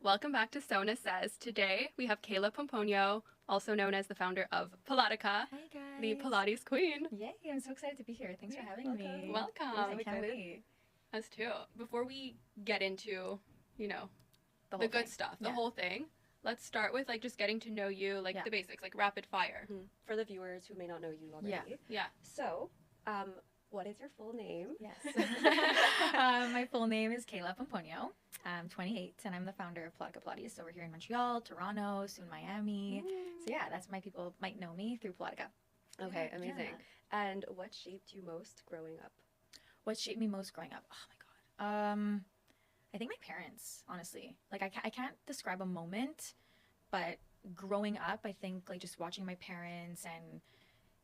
Welcome back to Sona Says. Today we have Kayla Pomponio, also known as the founder of Pilatica, Hi guys. the Pilates queen. Yay, I'm so excited to be here. Thanks for having me. Welcome. Yes, I can't wait. Us too. Before we get into, The the good stuff, the Yeah. whole thing, let's start with just getting to know you, Yeah. the basics, rapid fire. For the viewers who may not know you already. Yeah. So, what is your full name? Yes. My full name is Kayla Pomponio. I'm 28 and I'm the founder of Pilatica Pilates. So we're here in Montreal, Toronto, soon Miami. So yeah, that's my people might know me through Pilatica. Okay, amazing. Yeah. And what shaped you most growing up? What shaped me most growing up? Oh my God. I think my parents, honestly. I can't describe a moment, but growing up, I think just watching my parents, and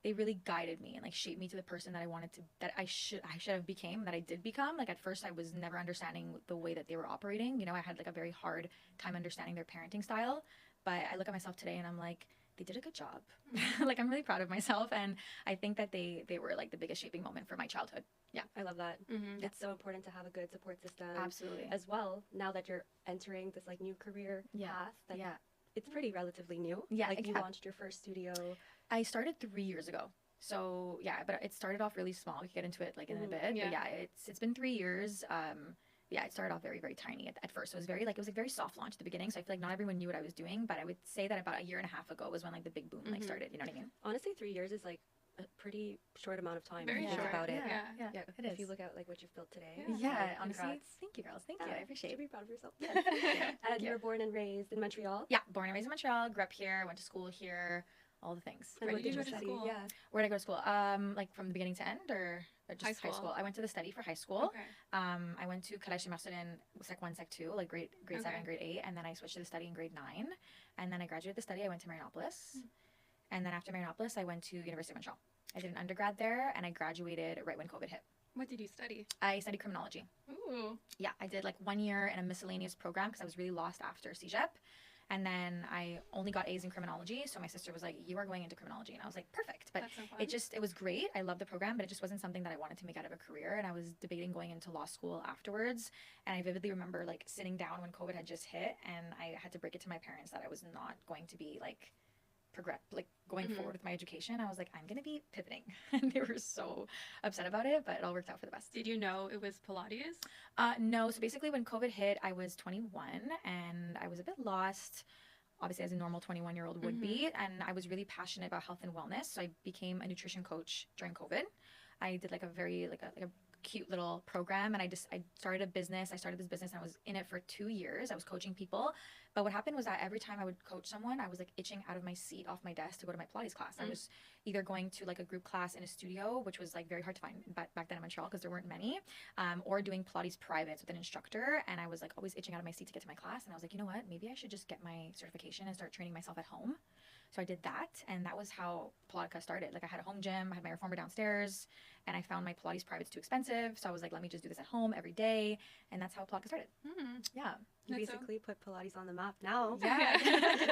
they really guided me and shaped me to the person that I wanted to, that I should have became, that I did become. At first I was never understanding the way that they were operating. I had a very hard time understanding their parenting style, but I look at myself today and I'm like, they did a good job. I'm really proud of myself, and I think that they were the biggest shaping moment for my childhood. Yeah. I love that. Mm-hmm. It's so important to have a good support system. Absolutely. As well, now that you're entering this new career path, that it's pretty relatively new. Yeah. You launched your first studio. I started 3 years ago. So yeah, but it started off really small. We can get into it in a bit. Yeah. But yeah, it's been 3 years. Yeah, it started off very, very tiny at first. So it was very it was a very soft launch at the beginning. So I feel not everyone knew what I was doing, but I would say that about a year and a half ago was when the big boom started. You know what I mean? Honestly, 3 years is a pretty short amount of time. Very if you think short. about it. Yeah, Yeah, it if is. you look at what you've built today. Yeah, so honestly, congrats. thank you, girls. Thank you. I appreciate You it. should be proud of yourself. Thank And you. you were born and raised in Montreal. Yeah, born and raised in Montreal. Grew up here. Went to school here. All the things. And Where what did you did go to study? school? Yeah. Where did I go to school? From the beginning to end, or just High school? I went to the study for high school. Okay. I went to Kayla in Sec 1, Sec 2, grade 7, Okay. grade 8, and then I switched to the study in grade 9. And then I graduated the study. I went to Marianopolis. And then after Marianopolis, I went to University of Montreal. I did an undergrad there, and I graduated right when COVID hit. What did you study? I studied criminology. Ooh. Yeah, I did 1 year in a miscellaneous program because I was really lost after CEGEP. And then I only got A's in criminology. So my sister was like, you are going into criminology. And I was like, perfect. But That's so fun. it was great. I loved the program, but it just wasn't something that I wanted to make out of a career. And I was debating going into law school afterwards. And I vividly remember sitting down when COVID had just hit, and I had to break it to my parents that I was not going to be going forward with my education. I was like, I'm going to be pivoting. And they were so upset about it, but it all worked out for the best. Did you know it was Pilates? No. So basically when COVID hit, I was 21 and I was a bit lost, obviously as a normal 21-year-old would be. And I was really passionate about health and wellness. So I became a nutrition coach during COVID. I did a very a cute little program, and I started a business. I started this business and I was in it for 2 years. I was coaching people. But what happened was that every time I would coach someone, I was itching out of my seat off my desk to go to my Pilates class. I was either going to a group class in a studio, which was very hard to find back then in Montreal because there weren't many, or doing Pilates privates with an instructor. And I was always itching out of my seat to get to my class. And I was like, you know what, maybe I should just get my certification and start training myself at home. So I did that, and that was how Pilatica started. I had a home gym, I had my reformer downstairs, and I found my Pilates privates too expensive. So I was like, let me just do this at home every day, and that's how Pilatica started. Yeah. You That's basically put Pilates on the map now. Yeah.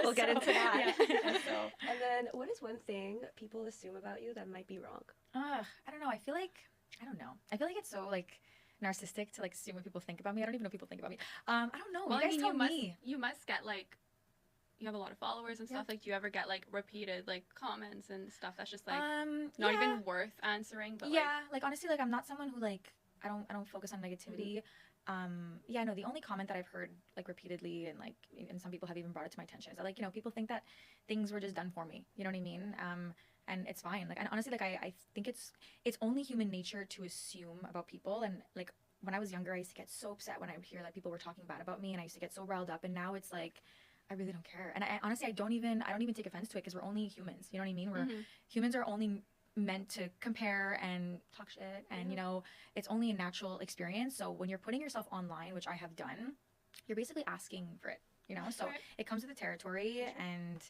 We'll get into that. Yeah. And then, what is one thing people assume about you that might be wrong? I don't know. I feel like it's so narcissistic to assume what people think about me. I don't even know what people think about me. I don't know. Well, you guys tell you me. must get you have a lot of followers and stuff. Do you ever get repeated comments and stuff that's just not even worth answering? But honestly, I'm not someone who I don't focus on negativity. No, the only comment that I've heard repeatedly and some people have even brought it to my attention is that people think that things were just done for me. You know what I mean? And it's fine. And honestly, I think it's only human nature to assume about people. And when I was younger, I used to get so upset when I would hear that people were talking bad about me, and I used to get so riled up. And now it's I really don't care. And I honestly, I don't even take offense to it because we're only humans. You know what I mean? Humans are only meant to compare and talk shit, and it's only a natural experience. So when you're putting yourself online, which I have done, you're basically asking for it. So it comes with the territory, and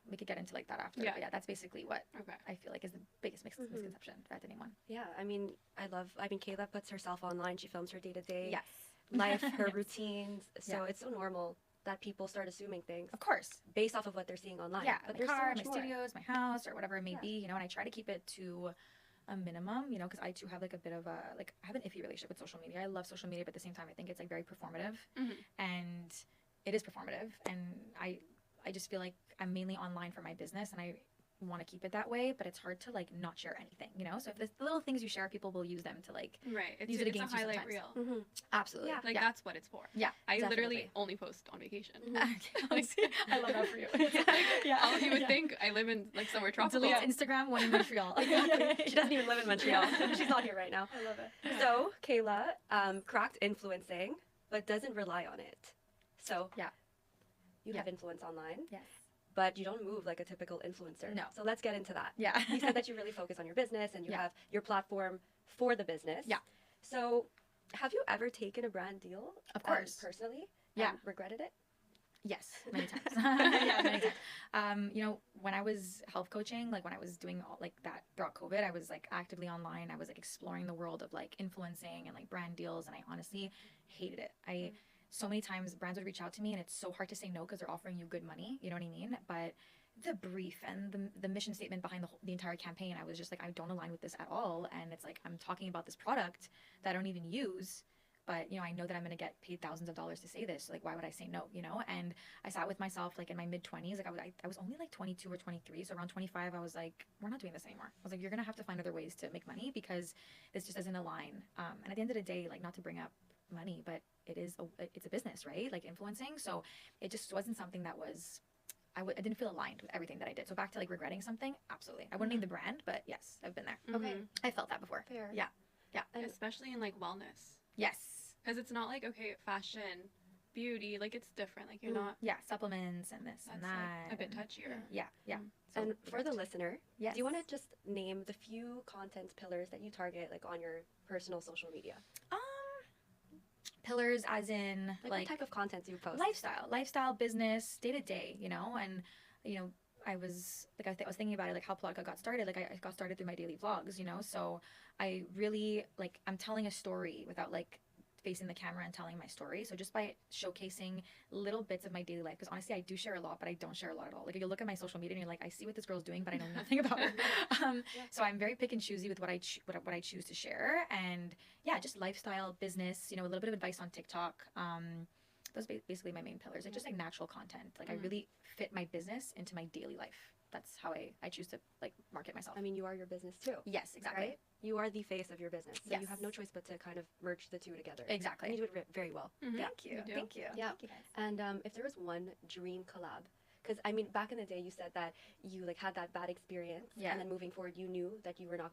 we could get into that after. But that's basically what I feel is the biggest misconception at anyone. Yeah, Kayla puts herself online. She films her day-to-day Yes. life, her routines. So it's so normal that people start assuming things. Of course. Based off of what they're seeing online. Yeah, but my car, my so much more. studios, my house, or whatever it may be, and I try to keep it to a minimum, because I too have a bit of a, I have an iffy relationship with social media. I love social media, but at the same time, I think it's very performative. And it is performative, and I just feel like I'm mainly online for my business, and I want to keep it that way, but it's hard to like not share anything, you know. So if the little things you share, people will use them to like use it against a you highlight sometimes. reel. Absolutely, Yeah, like that's what it's for. Yeah, I definitely. literally only post on vacation. I love that for you. Yeah, you would think I live in like somewhere tropical. Deletes Instagram when in Montreal. She doesn't even live in Montreal. She's not here right now. I love it. So Kayla cracked influencing, but doesn't rely on it. So you have influence online. Yes. But you don't move like a typical influencer. No. So let's get into that. Yeah. You said that you really focus on your business and you have your platform for the business. Yeah. So have you ever taken a brand deal? Of course. Personally? Yeah. And regretted it? Yes, many times. Yeah, many times. You know, when I was health coaching, like when I was doing all like that throughout COVID, I was like actively online. I was like exploring the world of like influencing and like brand deals, and I honestly hated it. So many times brands would reach out to me, and it's so hard to say no because they're offering you good money. You know what I mean? But the brief and the mission statement behind the entire campaign, I was just like, I don't align with this at all. And it's like, I'm talking about this product that I don't even use, but you know, I know that I'm going to get paid thousands of dollars to say this. Like, why would I say no? You know? And I sat with myself like in my mid-20s, like I was only like 22 or 23. So around 25, I was like, we're not doing this anymore. I was like, you're going to have to find other ways to make money because this just doesn't align. And at the end of the day, like, not to bring up money, but it's a business, right? Like influencing. So it just wasn't something that was, I didn't feel aligned with everything that I did. So back to like regretting something, absolutely. I wouldn't name the brand, but yes, I've been there. Okay. I felt that before. Fair. Yeah. Yeah. And especially in like wellness. Yes. Because it's not like, okay, fashion, beauty, like it's different. Like you're not. Yeah, supplements and this and that. Like a bit touchier. Yeah, yeah. So and for the listener, yes. do you want to just name the few content pillars that you target like on your personal social media? Pillars as in like what type of content do you post? Lifestyle, business, day to day, you know, and you know, I was like, I was thinking about it, like how Pilatica got started. Like I got started through my daily vlogs, you know, so I really like, I'm telling a story without like facing the camera and telling my story. So just by showcasing little bits of my daily life, because honestly, I do share a lot, but I don't share a lot at all. Like you look at my social media and you're like, I see what this girl's doing, but I know nothing about her. So I'm very pick and choosy with what I choose to share, and yeah, just lifestyle, business, you know, a little bit of advice on TikTok. Those are basically my main pillars. Like just like natural content. Like I really fit my business into my daily life. That's how I choose to like market myself. I mean, you are your business too. Yes, exactly. Right? You are the face of your business. So yes. You have no choice but to kind of merge the two together. Exactly. And you do it very well. Mm-hmm. Thank you. Thank you. Yeah. Thank you guys. And if there was one dream collab, because I mean, back in the day, you said that you like had that bad experience. Yeah. And then moving forward, you knew that you were not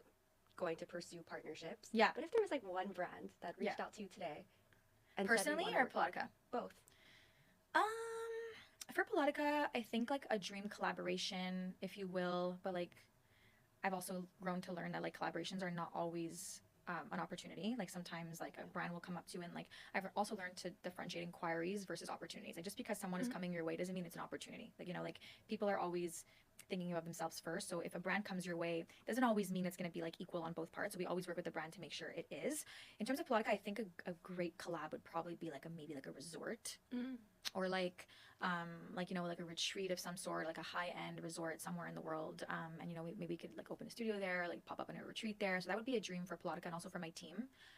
going to pursue partnerships. Yeah. But if there was like one brand that reached out to you today, and personally or Pilatica? Both. For Pilatica, I think like a dream collaboration, if you will, but like I've also grown to learn that like collaborations are not always an opportunity. Like sometimes like a brand will come up to you, and like I've also learned to differentiate inquiries versus opportunities. Like just because someone is coming your way doesn't mean it's an opportunity. Like, you know, like people are always thinking of themselves first. So if a brand comes your way, doesn't always mean it's going to be like equal on both parts. So we always work with the brand to make sure it is. In terms of Pilatica, I think a great collab would probably be like maybe like a resort or like you know, like a retreat of some sort, like a high-end resort somewhere in the world. And you know, maybe we could like open a studio there, like pop up in a retreat there. So that would be a dream for Pilatica, and also for my team.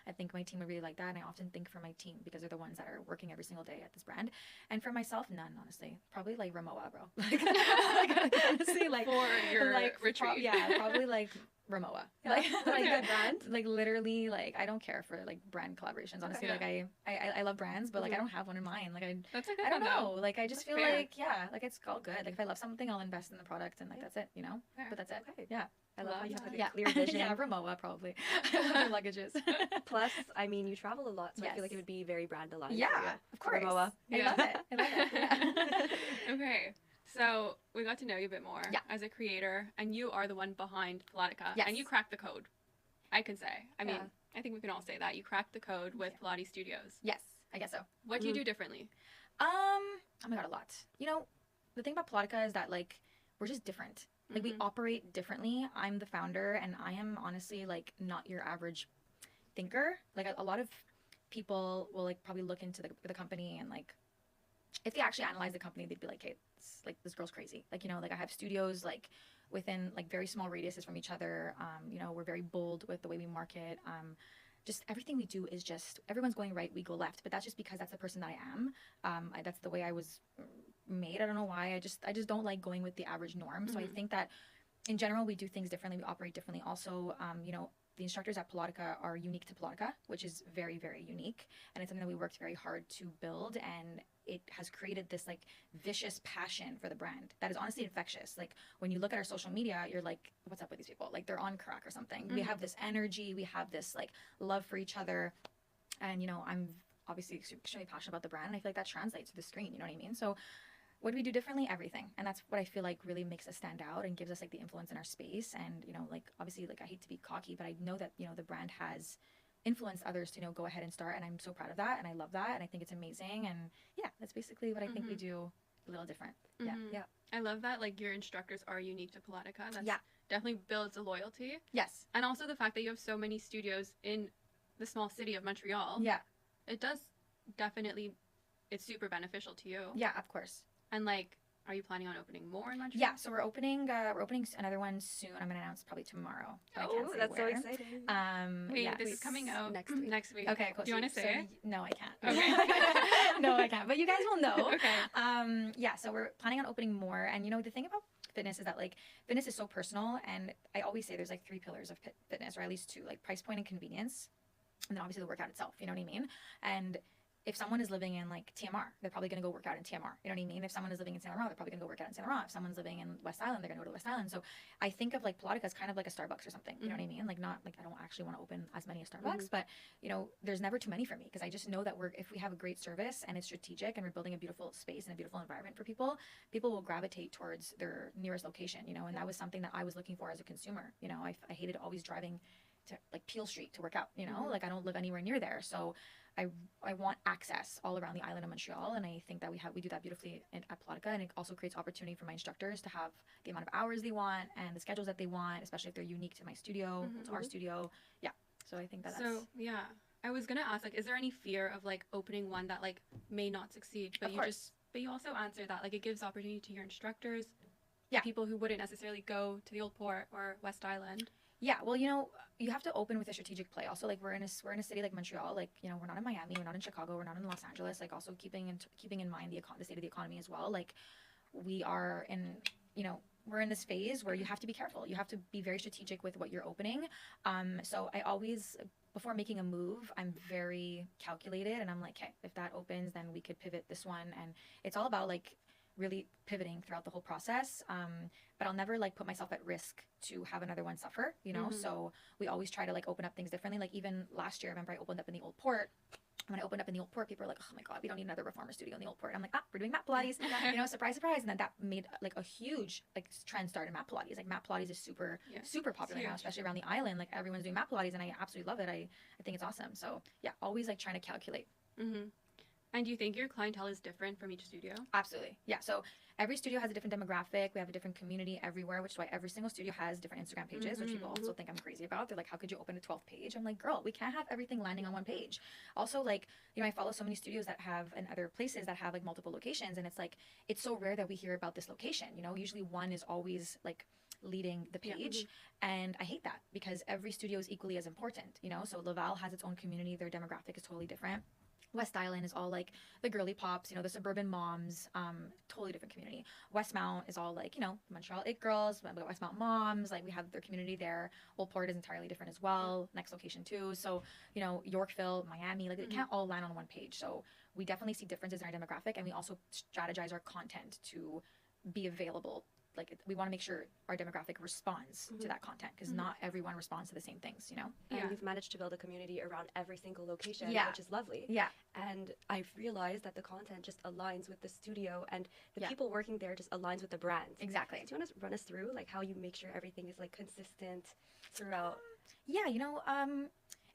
I think my team would really like that, and I often think for my team because they're the ones that are working every single day at this brand. And for myself, none, honestly. Probably like Ramoa, bro. like honestly, like for your like retreat. Probably like Ramoa. Like good brand. Like literally, like I don't care for like brand collaborations. Honestly, like I love brands, but like I don't have one in mind. Like I don't know. Like I just feel like like it's all good. Like if I love something, I'll invest in the product, and like that's it, you know. Fair. But that's it. Okay. Yeah. I love how you have like a clear vision. Yeah, Ramoa probably. I love their luggages. Plus, I mean, you travel a lot, so yes. I feel like it would be very brand aligned. Yeah, of course. Ramoa. I love it. I love it. Yeah. Okay. So we got to know you a bit more as a creator, and you are the one behind Pilatica, and you cracked the code. I can say. I mean, I think we can all say that you cracked the code with Pilates Studios. Yes, I guess so. What do you do differently? Oh my god, a lot. You know, the thing about Pilatica is that like we're just different. Like we operate differently. I'm the founder, and I am honestly like not your average thinker. Like a lot of people will like probably look into the company, and like if they actually analyze the company, they'd be like, hey, it's, like this girl's crazy. Like, you know, like I have studios like within like very small radiuses from each other. You know, we're very bold with the way we market. just everything we do is just, everyone's going right, we go left. But that's just because that's the person that I am. That's the way I was made. I don't know why. I just don't like going with the average norm. So I think that in general, we do things differently. We operate differently. Also, you know, the instructors at Pilatica are unique to Pilatica, which is very, very unique. And it's something that we worked very hard to build. And it has created this like vicious passion for the brand that is honestly infectious. Like when you look at our social media, you're like, what's up with these people? Like they're on crack or something. We have this energy. We have this like love for each other. And, you know, I'm obviously extremely passionate about the brand. And I feel like that translates to the screen. You know what I mean? So what do we do differently? Everything. And that's what I feel like really makes us stand out and gives us like the influence in our space. And, you know, like obviously like I hate to be cocky, but I know that, you know, the brand has influenced others to, you know, go ahead and start. And I'm so proud of that. And I love that. And I think it's amazing. And yeah, that's basically what I think we do a little different. Yeah. I love that like your instructors are unique to Pilatica. That's definitely builds a loyalty. Yes. And also the fact that you have so many studios in the small city of Montreal. Yeah. It does definitely, it's super beneficial to you. Yeah, of course. And like, are you planning on opening more in Montreal? Yeah, so we're opening another one soon. I'm gonna announce probably tomorrow. Oh, that's so exciting. Wait, this is coming out next week. Okay, cool. Do you want to say it? No, I can't. Okay. No, I can't. But you guys will know. Okay. Yeah, so we're planning on opening more. And you know, the thing about fitness is that like fitness is so personal. And I always say there's like 3 pillars of fitness, or at least 2, like price point and convenience. And then obviously the workout itself, you know what I mean? And if someone is living in like TMR, they're probably going to go work out in TMR. You know what I mean? If someone is living in Saint Laurent, they're probably going to go work out in Saint Laurent. If someone's living in West Island, they're going to go to West Island. So I think of like Pilatica as kind of like a Starbucks or something. You know what I mean? Like not like I don't actually want to open as many as Starbucks, but you know, there's never too many for me because I just know that if we have a great service and it's strategic and we're building a beautiful space and a beautiful environment for people, people will gravitate towards their nearest location, you know, and that was something that I was looking for as a consumer. You know, I hated always driving to like Peel Street to work out, you know, like I don't live anywhere near there. So I want access all around the island of Montreal, and I think that we do that beautifully at Pilatica, and it also creates opportunity for my instructors to have the amount of hours they want and the schedules that they want, especially if they're unique to my studio, to our studio. Yeah, so I think that's... So, yeah, I was going to ask, like, is there any fear of, like, opening one that, like, may not succeed, but but you also answer that, like, it gives opportunity to your instructors, people who wouldn't necessarily go to the Old Port or West Island. Yeah, well, you know, you have to open with a strategic play. Also, like we're in a city like Montreal. Like, you know, we're not in Miami, we're not in Chicago, we're not in Los Angeles. Like, also keeping in mind the state of the economy as well. Like, we are in, you know, we're in this phase where you have to be careful. You have to be very strategic with what you're opening. So I always, before making a move, I'm very calculated, and I'm like, okay, if that opens, then we could pivot this one. And it's all about like really pivoting throughout the whole process. But I'll never like put myself at risk to have another one suffer, you know? So we always try to like open up things differently. Like even last year, I remember I opened up in the Old Port. When I opened up in the Old Port, people were like, oh my God, we don't need another reformer studio in the Old Port. I'm like, we're doing mat Pilates, you know, surprise, surprise. And then that made like a huge like trend start in mat Pilates. Like mat Pilates is super popular now, especially around the island. Like everyone's doing mat Pilates, and I absolutely love it. I think it's awesome. So yeah, always like trying to calculate. And do you think your clientele is different from each studio? Absolutely. Yeah. So every studio has a different demographic. We have a different community everywhere, which is why every single studio has different Instagram pages, which people also think I'm crazy about. They're like, how could you open a 12th page? I'm like, girl, we can't have everything landing on one page. Also, like, you know, I follow so many studios that have, and other places that have like multiple locations. And it's like, it's so rare that we hear about this location. You know, usually one is always like leading the page. And I hate that because every studio is equally as important, you know? So Laval has its own community. Their demographic is totally different. West Island is all like the girly pops, you know, the suburban moms, totally different community. Westmount is all like, you know, Montreal it girls, Westmount moms, like we have their community there. Old Port is entirely different as well, next location too. So, you know, Yorkville, Miami, like they can't all land on one page. So we definitely see differences in our demographic, and we also strategize our content to be available. Like we want to make sure our demographic responds to that content, because not everyone responds to the same things, you know? And we've managed to build a community around every single location, which is lovely. Yeah. And I've realized that the content just aligns with the studio, and the people working there just aligns with the brand. Exactly. So do you want to run us through like how you make sure everything is like consistent throughout? Yeah, you know,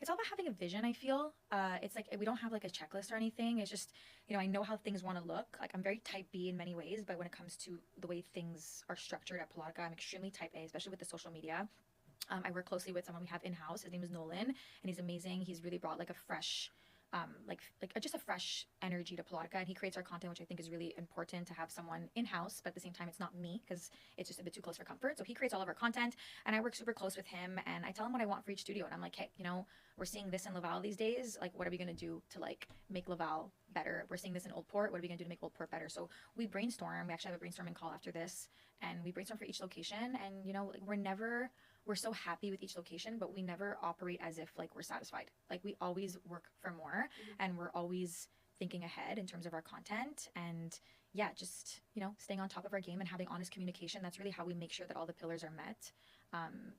it's all about having a vision, I feel. It's like we don't have like a checklist or anything. It's just, you know, I know how things want to look. Like I'm very type B in many ways, but when it comes to the way things are structured at Pilatica, I'm extremely type A, especially with the social media. I work closely with someone we have in-house. His name is Nolan, and he's amazing. He's really brought like a fresh just a fresh energy to Pilatica, and he creates our content, which I think is really important to have someone in-house, but at the same time it's not me because it's just a bit too close for comfort. So he creates all of our content, and I work super close with him, and I tell him what I want for each studio, and I'm like, hey, we're seeing this in Laval these days, like what are we going to do to like make Laval better? We're seeing this in Old Port, what are we going to do to make Old Port better? So we brainstorm. We actually have a brainstorming call after this, and we brainstorm for each location, and we're so happy with each location, but we never operate as if like we're satisfied. Like we always work for more, and we're always thinking ahead in terms of our content, and just staying on top of our game and having honest communication. That's really how we make sure that all the pillars are met,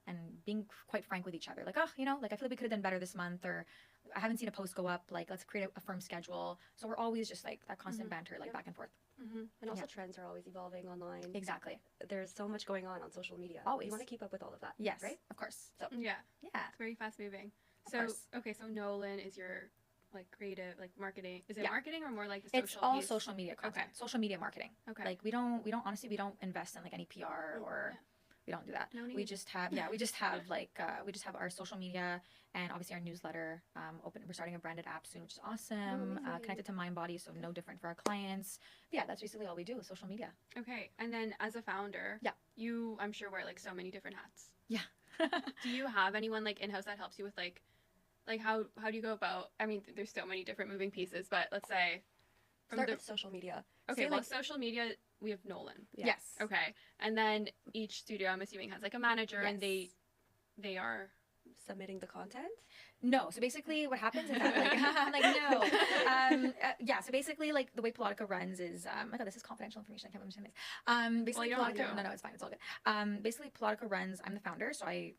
and being quite frank with each other. Like, I feel like we could have done better this month, or I haven't seen a post go up. Like, let's create a firm schedule. So we're always just like that constant banter, like back and forth. And also trends are always evolving online. Exactly. There's so much going on social media. Always. You want to keep up with all of that. Yes, right? Of course. So it's very fast moving. So Nolan is your like creative, like marketing. Is it marketing or more like the social? It's all piece? Social media content. Okay. Social media marketing. Okay. Like we don't invest in like any PR or we don't do that. No need. We just have our social media and obviously our newsletter. We're starting a branded app soon, which is awesome. Connected to MindBody, so no different for our clients. But yeah, that's basically all we do with social media. Okay. And then as a founder, you I'm sure wear like so many different hats. Yeah. Do you have anyone like in-house that helps you with like how do you go about, I mean, there's so many different moving pieces, but let's say Start with social media. Okay, social media, we have Nolan. Yes. Okay. And then each studio, I'm assuming, has like a manager, and they are submitting the content? No. So basically what happens is that I'm like, no. So basically like the way Pilatica runs is, oh my God, this is confidential information. I can't mention this. Basically Pilatica, no, it's fine. It's all good. Basically Pilatica runs, I'm the founder. So I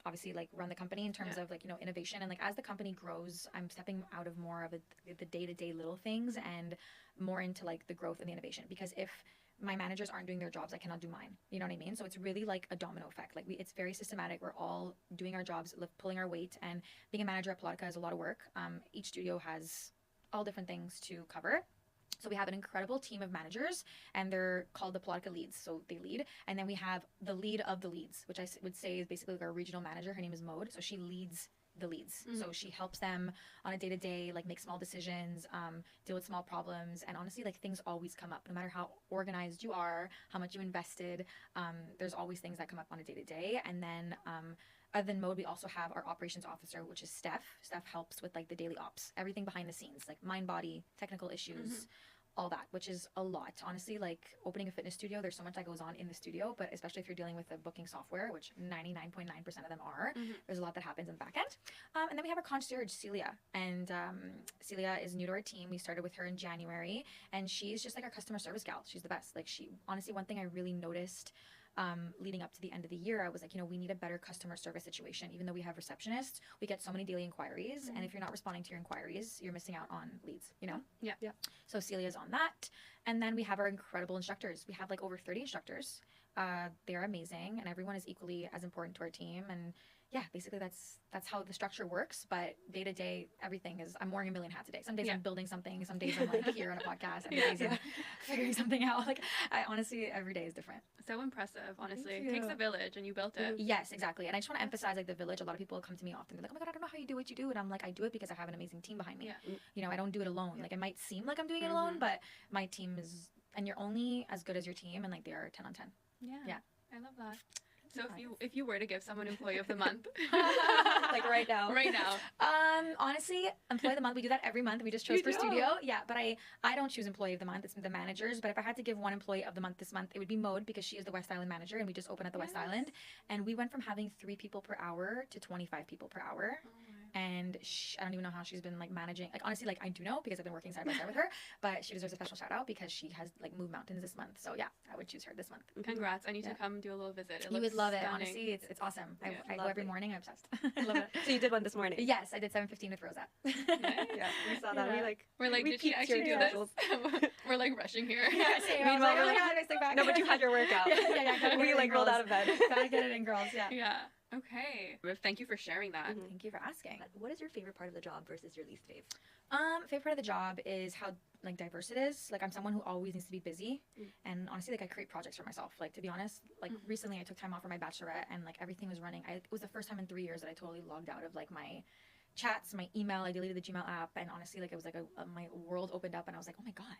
obviously run the company in terms of innovation, and as the company grows, I'm stepping out of more of the day-to-day little things and more into the growth and the innovation, because if my managers aren't doing their jobs, I cannot do mine. You know what I mean? So it's really like a domino effect. It's very systematic. We're all doing our jobs, pulling our weight, and being a manager at Pilatica is a lot of work. Each studio has all different things to cover. So we have an incredible team of managers, and they're called the Pilatica leads. So they lead. And then we have the lead of the leads, which I would say is basically our regional manager. Her name is Maude. So she leads the leads. So she helps them on a day-to-day, make small decisions, deal with small problems. And honestly, things always come up. No matter how organized you are, how much you invested, there's always things that come up on a day-to-day. And then other than Maude, we also have our operations officer, which is Steph. Steph helps with the daily ops, everything behind the scenes, MindBody, technical issues, all that, which is a lot. Honestly, opening a fitness studio, there's so much that goes on in the studio, but especially if you're dealing with a booking software, which 99.9% of them are, there's a lot that happens in the back end. And then we have our concierge, Celia. And Celia is new to our team. We started with her in January, and she's just our customer service gal. She's the best. Honestly, one thing I really noticed leading up to the end of the year, I was we need a better customer service situation. Even though we have receptionists, we get so many daily inquiries, and if you're not responding to your inquiries, you're missing out on leads, Yeah. So Celia's on that. And then we have our incredible instructors. We have over 30 instructors. They're amazing, and everyone is equally as important to our team. And yeah, basically that's how the structure works. But day to day, everything is, I'm wearing a million hats a day. Some days I'm building something. Some days I'm here on a podcast. Some days I'm figuring something out. I honestly, every day is different. So impressive, honestly. It takes a village, and you built it. Yes, exactly. And I just want to emphasize the village. A lot of people come to me often. They're like, oh my God, I don't know how you do what you do. And I'm like, I do it because I have an amazing team behind me. I don't do it alone. It might seem like I'm doing it alone, but my team is, and you're only as good as your team, and they are 10 on 10. Yeah. I love that. So if you were to give someone Employee of the Month, right now, honestly, Employee of the Month, we do that every month. We just chose per studio. Yeah, but I don't choose Employee of the Month. It's the managers. But if I had to give one Employee of the Month this month, it would be Maude, because she is the West Island manager, and we just opened at the West Island, and we went from having 3 people per hour to 25 people per hour. And I don't even know how she's been managing. Honestly, I do know because I've been working side by side with her, but she deserves a special shout out because she has moved mountains this month. So yeah, I would choose her this month. Congrats! I need to come do a little visit. You would love it. Honestly, it's awesome. I go every morning. I'm obsessed. I love it. So you did one this morning? Yes, I did 7:15 with Rosette. Yeah, we saw that. We're did she actually do this? We're rushing here. Yeah, same. I was like, oh my God, I stay back. No, but you had your workout. Yeah. We rolled out of bed. Gotta get it in, girls. Yeah. Yeah. Okay. Thank you for sharing that. Thank you for asking. What is your favorite part of the job versus your least fave? Favorite part of the job is how diverse it is. I'm someone who always needs to be busy, and honestly, I create projects for myself. To be honest, recently I took time off for my bachelorette, and everything was running. It was the first time in 3 years that I totally logged out of my chats, my email. I deleted the Gmail app, and honestly, like it was like my world opened up, and I was like, oh my god,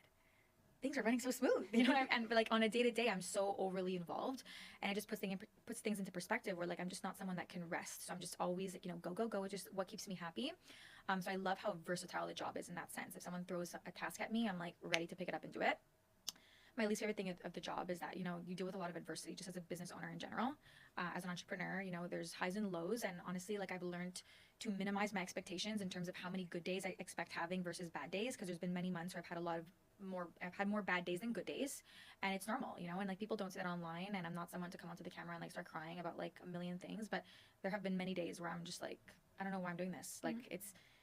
things are running so smooth, you know. And like on a day to day, I'm so overly involved, and it just puts things into perspective. Where like I'm just not someone that can rest, so I'm just always like, you know, go, which is what keeps me happy. So I love how versatile the job is in that sense. If someone throws a task at me, I'm like ready to pick it up and do it. My least favorite thing of the job is that, you know, you deal with a lot of adversity just as a business owner in general. As an entrepreneur, you know, there's highs and lows, and honestly, like I've learned to minimize my expectations in terms of how many good days I expect having versus bad days, because there's been many months where I've had more bad days than good days, and it's normal, you know. And like people don't say that online, and I'm not someone to come onto the camera and like start crying about like a million things, but there have been many days where I'm just like, I don't know why I'm doing this. Like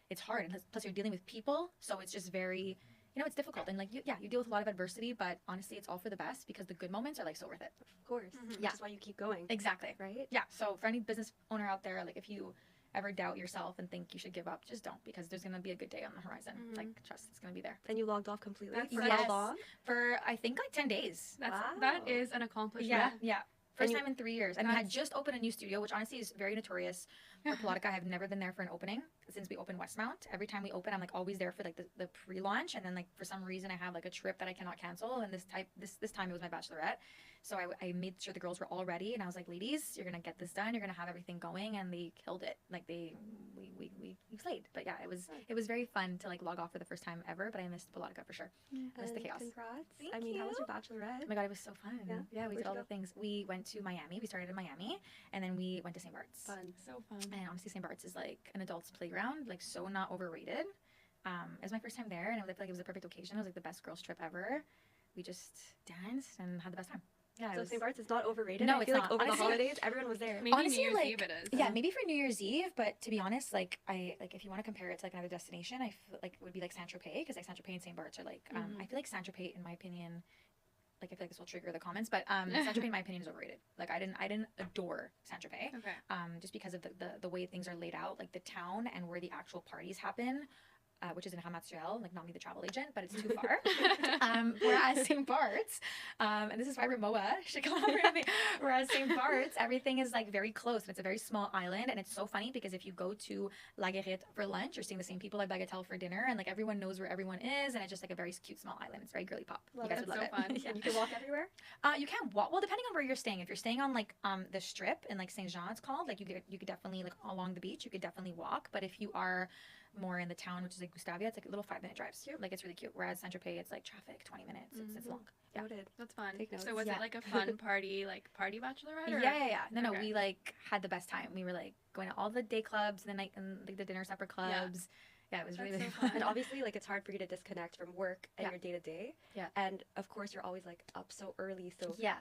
it's hard, and plus you're dealing with people, so it's just very, you know, it's difficult. And like you deal with a lot of adversity, but honestly it's all for the best, because the good moments are like so worth it. Of course. Which is why you keep going. Exactly. Right? Yeah. So for any business owner out there, like if you ever doubt yourself and think you should give up, just don't, because there's gonna be a good day on the horizon. Like trust, it's gonna be there. And you logged off completely? That's For yes. how long? For I think like 10 days. That is an accomplishment. Yeah. First And time in 3 years. And we had just opened a new studio, which honestly is very notorious for Pilatica. I've never been there for an opening since we opened Westmount. Every time we open, I'm like always there for like the pre-launch, and then like for some reason I have like a trip that I cannot cancel, and this time it was my bachelorette. So I made sure the girls were all ready, and I was like, ladies, you're gonna get this done, you're gonna have everything going, and they killed it. Like we slayed. But yeah, it was very fun to like log off for the first time ever, but I missed Pilatica for sure. I missed the chaos. Congrats. Thank I mean, how was you. your bachelorette? Oh my god, it was so fun. Yeah, we Where'd did you all go? the things. We went to Miami. We started in Miami, and then we went to St. Bart's. Fun. So fun. And honestly, St. Bart's is like an adult's playground, like so not overrated. It was my first time there, and I feel like it was the perfect occasion. It was like the best girls trip ever. We just danced and had the best time. Yeah, So St. Bart's is not overrated? No, I it's feel like not. over Honestly, the holidays, everyone was there. Maybe honestly, New Year's like, Eve it is. Yeah, maybe for New Year's Eve, but to be honest, like if you want to compare it to like another destination, I feel like it would be like Saint Tropez, because like Saint Tropez and St. Bart's are like I feel like Saint Tropez, in my opinion, like I feel like this will trigger the comments, but Saint Tropez in my opinion is overrated. Like I didn't adore Saint Tropez. Okay. Just because of the way things are laid out, like the town and where the actual parties happen. Which is in Ramatuelle, like not me the travel agent, but it's too far. Whereas St. Bart's, and this is why Ramoa should come over with me. Whereas St. Bart's, everything is like very close, and it's a very small island, and it's so funny because if you go to La Guérite for lunch, you're seeing the same people at Bagatelle for dinner, and like everyone knows where everyone is, and it's just like a very cute small island. It's very girly pop. You guys would love so it. fun. Yeah. And you can walk everywhere? You can walk. Well, depending on where you're staying. If you're staying on like the Strip in like Saint Jean, it's called, like you could definitely like along the beach, you could definitely walk. But if you are more in the town, which is like Gustavia, it's like a little 5-minute drives. Cute. Like it's really cute. Whereas Saint Tropez, it's like traffic, 20 minutes. It's long. Yeah. Noted. That's fun. Take notes. So was Yeah. it like a fun party bachelorette? Or? Yeah. No, Okay. we like had the best time. We were like going to all the day clubs and the night and like the dinner supper clubs. Yeah, it was really, That's really so fun. fun. And obviously, like, it's hard for you to disconnect from work and Yeah. your day-to-day. Yeah. And, of course, you're always, like, up so early. So Yeah.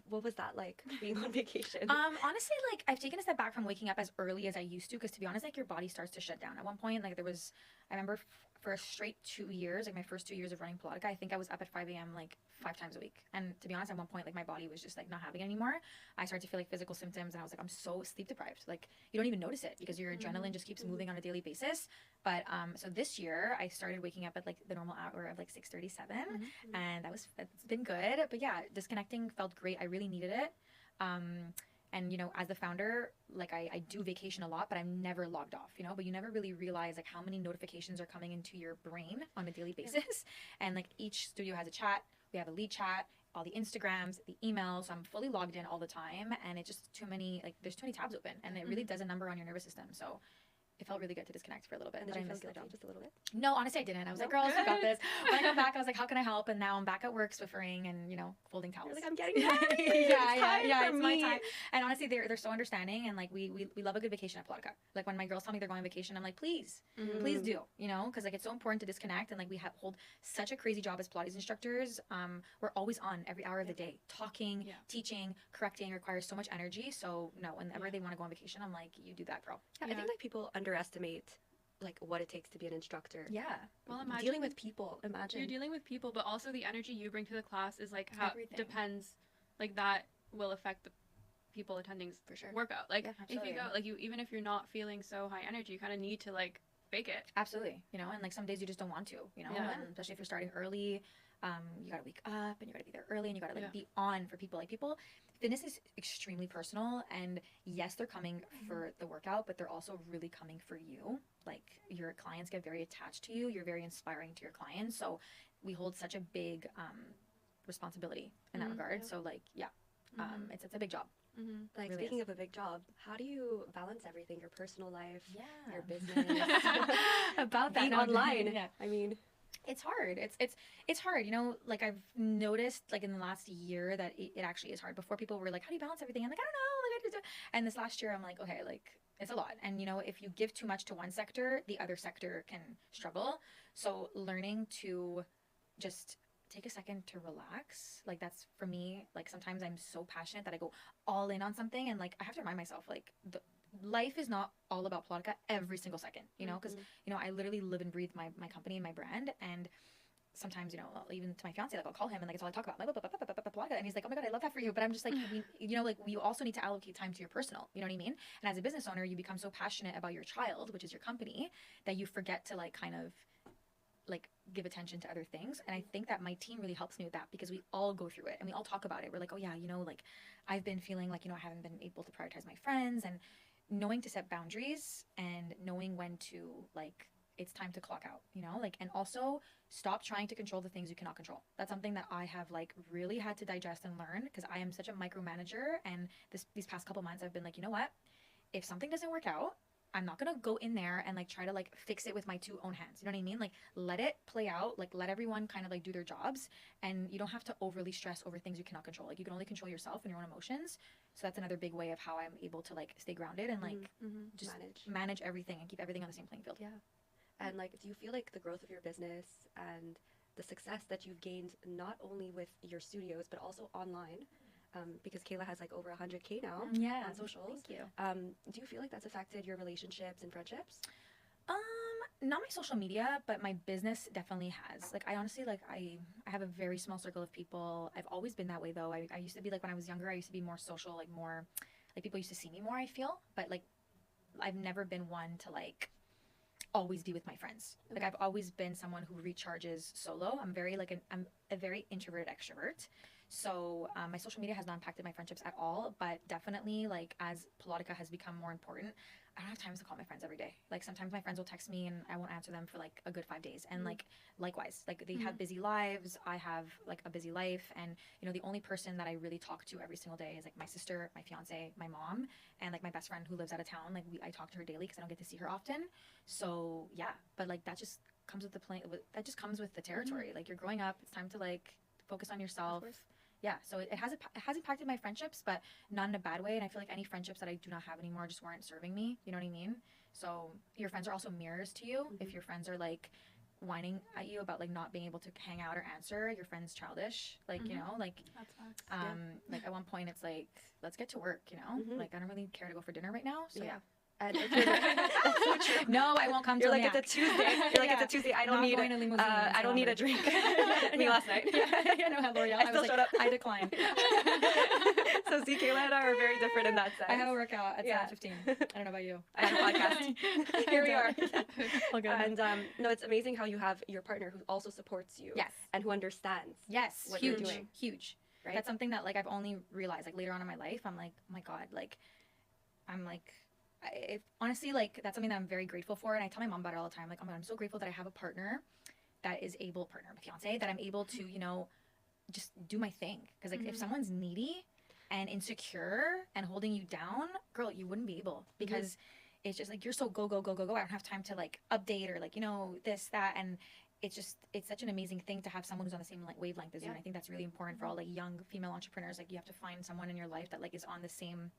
what was that like, being on vacation? Honestly, like I've taken a step back from waking up as early as I used to, because to be honest, like your body starts to shut down. At one point, like I remember for a straight 2 years, like my first 2 years of running Pilatica, I think I was up at 5 a.m. like 5 times a week. And to be honest, at one point, like my body was just like not having it anymore. I started to feel like physical symptoms, and I was like, I'm so sleep deprived. Like you don't even notice it because your adrenaline just keeps moving on a daily basis. But so this year I started waking up at like the normal hour of like 6:37, and it's been good. But yeah, disconnecting felt great. I really needed it. And, you know, as the founder, like I do vacation a lot, but I'm never logged off, you know, but you never really realize like how many notifications are coming into your brain on a daily basis. And like each studio has a chat. We have a lead chat, all the Instagrams, the emails. I'm fully logged in all the time, and it's just too many, like there's too many tabs open, and it really does a number on your nervous system. So it felt really good to disconnect for a little bit. And did but you I feel missed the guilty job. just a little bit? No, honestly, I didn't. I was like, girls, you got this. When I got back, I was like, how can I help? And now I'm back at work Swiffering and, you know, folding towels. You're like, I'm getting married. It's my time. And honestly, they're so understanding, and like we love a good vacation at Pilatica. Like when my girls tell me they're going on vacation, I'm like, please do, you know, because like it's so important to disconnect, and like we hold such a crazy job as Pilates instructors. We're always on every hour of the day, talking, teaching, correcting, requires so much energy. So no, whenever they want to go on vacation, I'm like, you do that, girl. I think like people underestimate like what it takes to be an instructor. Yeah. Well, imagine Dealing with people. Imagine. you're dealing with people, but also the energy you bring to the class is like how Everything. depends, like that will affect the people attending For sure. workout. Like Yeah, if you absolutely. go, like you, even if you're not feeling so high energy, you kind of need to like fake it. Absolutely. You know, and like some days you just don't want to, you know, Yeah. and especially if you're starting early. You gotta wake up and you gotta be there early and you gotta like be on for people. Like fitness is extremely personal, and yes, they're coming for the workout, but they're also really coming for you. Like your clients get very attached to you. You're very inspiring to your clients. So we hold such a big responsibility in that regard. So like, it's a big job. Like really speaking is. of a big job, how do you balance everything? Your personal life, your business, about that being online. Yeah. I mean, it's hard. It's hard. You know, like I've noticed like in the last year that it actually is hard. Before people were like, how do you balance everything? I'm like, I don't know. Like I just do. And this last year I'm like, okay, like it's a lot. And you know, if you give too much to one sector, the other sector can struggle. So learning to just take a second to relax, like that's for me. Like sometimes I'm so passionate that I go all in on something, and like I have to remind myself like life is not all about Pilatica every single second, you know, because you know I literally live and breathe my company and my brand. And sometimes, you know, even to my fiance, like I'll call him and like it's all I talk about, like Pilatica, and he's like, oh my god, I love that for you. But I'm just like, you know, like you also need to allocate time to your personal, you know what I mean? And as a business owner, you become so passionate about your child, which is your company, that you forget to like kind of like give attention to other things. And I think that my team really helps me with that, because we all go through it and we all talk about it. We're like, oh yeah, you know, like I've been feeling like, you know, I haven't been able to prioritize my friends, and knowing to set boundaries and knowing when to like it's time to clock out, you know, like, and also stop trying to control the things you cannot control. That's something that I have like really had to digest and learn, because I am such a micromanager. And these past couple months I've been like, you know what, if something doesn't work out, I'm not gonna go in there and like try to like fix it with my two own hands. You know what I mean? Like let it play out, like let everyone kind of like do their jobs, and you don't have to overly stress over things you cannot control. Like you can only control yourself and your own emotions. So that's another big way of how I'm able to like stay grounded and like just manage everything and keep everything on the same playing field. Yeah. And like, do you feel like the growth of your business and the success that you've gained not only with your studios but also online, because Kayla has like over 100K now on socials. Thank you. Do you feel like that's affected your relationships and friendships? Not my social media, but my business definitely has. Like I honestly, like I have a very small circle of people. I've always been that way though. I used to be like, when I was younger, I used to be more social, like more, like people used to see me more, I feel. But like I've never been one to like always be with my friends. Like I've always been someone who recharges solo. I'm a very introverted extrovert. So my social media has not impacted my friendships at all, but definitely like as Pilatica has become more important, I don't have time to call my friends every day. Like sometimes my friends will text me and I won't answer them for like a good 5 days. And like likewise, like they have busy lives. I have like a busy life. And you know, the only person that I really talk to every single day is like my sister, my fiance, my mom, and like my best friend who lives out of town. Like I talk to her daily because I don't get to see her often. So yeah, but like that just comes with the territory. Like you're growing up, it's time to like focus on yourself. Yeah, so it has impacted my friendships, but not in a bad way. And I feel like any friendships that I do not have anymore just weren't serving me. You know what I mean? So your friends are also mirrors to you. If your friends are like whining at you about like not being able to hang out or answer, your friend's childish. Like you know, like that's facts. Like at one point it's like, let's get to work. You know, like I don't really care to go for dinner right now. So yeah. And if you're no, I won't come. You're like, it's a Tuesday. You're like, it's a Tuesday. I don't need. I don't need a drink. Me last night. No, L'Oreal. I still showed up. I declined. So see, Kayla and I are very different in that sense. I have a workout at 7:15. I don't know about you. I have a podcast. Here we are. All good. And no, it's amazing how you have your partner who also supports you. Yes. And who understands. Yes. What huge. you're doing. Huge. Right. That's something that like I've only realized like later on in my life. I'm like, oh my god, like I'm like. Honestly, like that's something that I'm very grateful for, and I tell my mom about it all the time. Like, oh my god, I'm so grateful that I have a partner that is able, my fiance, that I'm able to, you know, just do my thing. Because like if someone's needy and insecure and holding you down, girl, you wouldn't be able, because it's just like you're so go. I don't have time to like update or like, you know, this, that, and it's such an amazing thing to have someone who's on the same like wavelength as you. And I think that's really important for all like young female entrepreneurs. Like you have to find someone in your life that like is on the same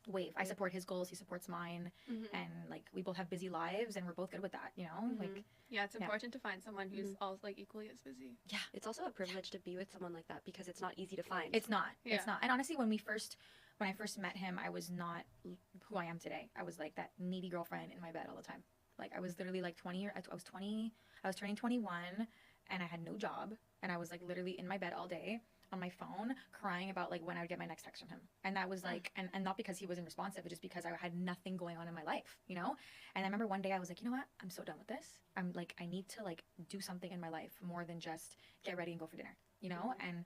wave. I support his goals, he supports mine, and like we both have busy lives and we're both good with that, you know. Like it's important to find someone who's also like equally as busy. Yeah, it's also a privilege to be with someone like that, because it's not easy to find. It's not. And honestly, when I first met him, I was not who I am today. I was like that needy girlfriend in my bed all the time. Like I was literally like 20 I was turning 21, and I had no job, and I was like literally in my bed all day on my phone crying about like when I would get my next text from him. And that was like, and not because he wasn't responsive, but just because I had nothing going on in my life, you know? And I remember one day I was like, you know what? I'm so done with this. I'm like, I need to like do something in my life more than just get ready and go for dinner, you know? And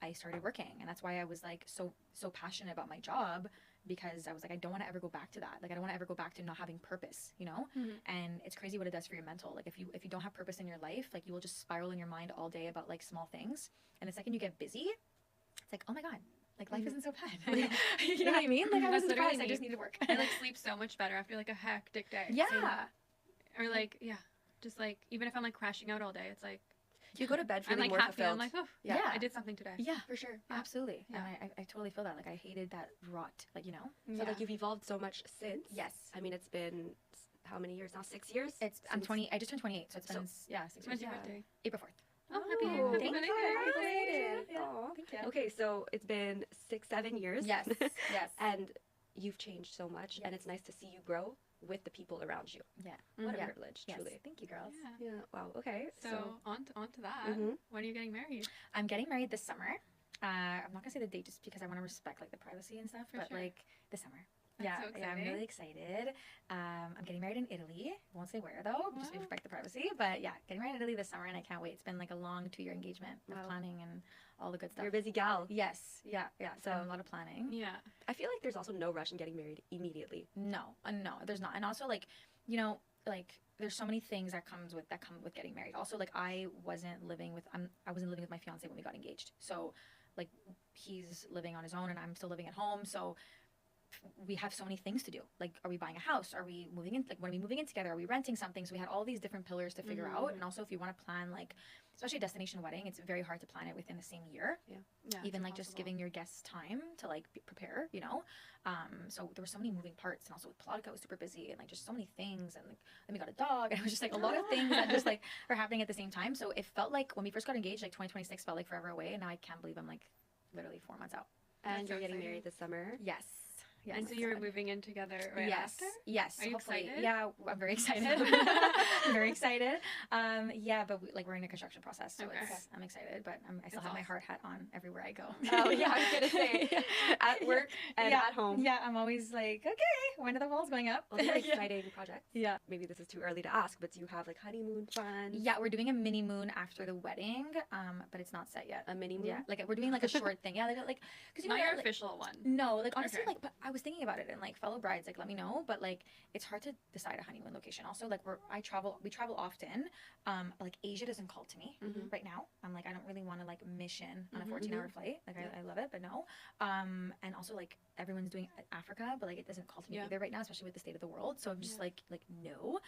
I started working, and that's why I was like so passionate about my job, because I was like, I don't want to ever go back to that. Like, I don't want to ever go back to not having purpose, you know? And it's crazy what it does for your mental. Like, if you don't have purpose in your life, like, you will just spiral in your mind all day about like small things. And the second you get busy, it's like, oh my God, like life isn't so bad. You know what I mean? Like, I was surprised. I just needed to work. I like sleep so much better after like a hectic day. Yeah. Or like, just like, even if I'm like crashing out all day, it's like, you go to bed feeling I'm like more happy. fulfilled. I'm like, oh, Yeah. I did something today. Yeah, for sure. yeah. Absolutely. Yeah. And I totally feel that. Like, I hated that rot, like, you know? So like you've evolved so much since. Yes. I mean, it's been how many years now? 6 years? I'm 20. I just turned 28, so it's been 6 years. When's your birthday? April 4th. Oh, happy Oh, birthday. thank you. Aw. Thank you. Okay, so it's been 6-7 years. Yes. Yes. And you've changed so much, and it's nice to see you grow with the people around you. Yeah. What a Yeah. privilege, Yes. truly. Thank you, girls. Yeah. Yeah. Wow. Okay. So on to that. Mhm. When are you getting married? I'm getting married this summer. I'm not gonna say the date just because I want to respect like the privacy and stuff, For but sure. like this summer. That's so Yeah, I'm exciting. really excited. I'm getting married in Italy. Won't say where though, just to Wow. respect the privacy. But yeah, getting married in Italy this summer, and I can't wait. It's been like a long 2-year engagement with Wow. planning and all the good stuff. You're a busy gal. Yes, yeah. So So- a lot of planning. Yeah. I feel like there's also no rush in getting married immediately. No, there's not. And also like, you know, like there's so many things that come with getting married. Also, like I wasn't living with my fiance when we got engaged. So like he's living on his own and I'm still living at home. So we have so many things to do. Like, are we buying a house? Are we moving in? Like, when are we moving in together? Are we renting something? So we had all these different pillars to figure out. And also, if you want to plan, like, especially a destination wedding, it's very hard to plan it within the same year. Yeah. Even like just giving your guests time to like prepare, you know. So there were so many moving parts, and also with Pilatica was super busy, and like just so many things, and like then we got a dog, and it was just like a lot of things that just like are happening at the same time. So it felt like when we first got engaged, like 2026 felt like forever away, and now I can't believe I'm like literally 4 months out. And That's you're so getting exciting. married this summer. Yes. Yes. And so you're moving in together right yes. after? Yes. Are you hopefully. excited? Yeah, I'm very excited. I'm very excited. Yeah, but we're in a construction process, so Okay. I'm excited, but I still It's have my awesome. hard hat on everywhere I go. Oh yeah, I was gonna say at work and Yeah. at home. Yeah, I'm always like, okay, when are the walls going up? Well, these are exciting projects. Yeah. Maybe this is too early to ask, but do you have like honeymoon plans? Yeah, we're doing a mini moon after the wedding, but it's not set yet. A mini moon. Yeah, like we're doing like a short thing. Yeah, like because you know Not your like, official one. no, like honestly, Okay. like but I was thinking about it, and like fellow brides, like let me know. But like it's hard to decide a honeymoon location. Also, like we travel often. But like Asia doesn't call to me Mhm. right now. I'm like I don't really want to like mission on a Mhm. 14-hour flight. Like Yeah. I love it, but no. And also like everyone's doing Africa, but like it doesn't call to me Yeah. either right now, especially with the state of the world. So I'm just Yeah. like no.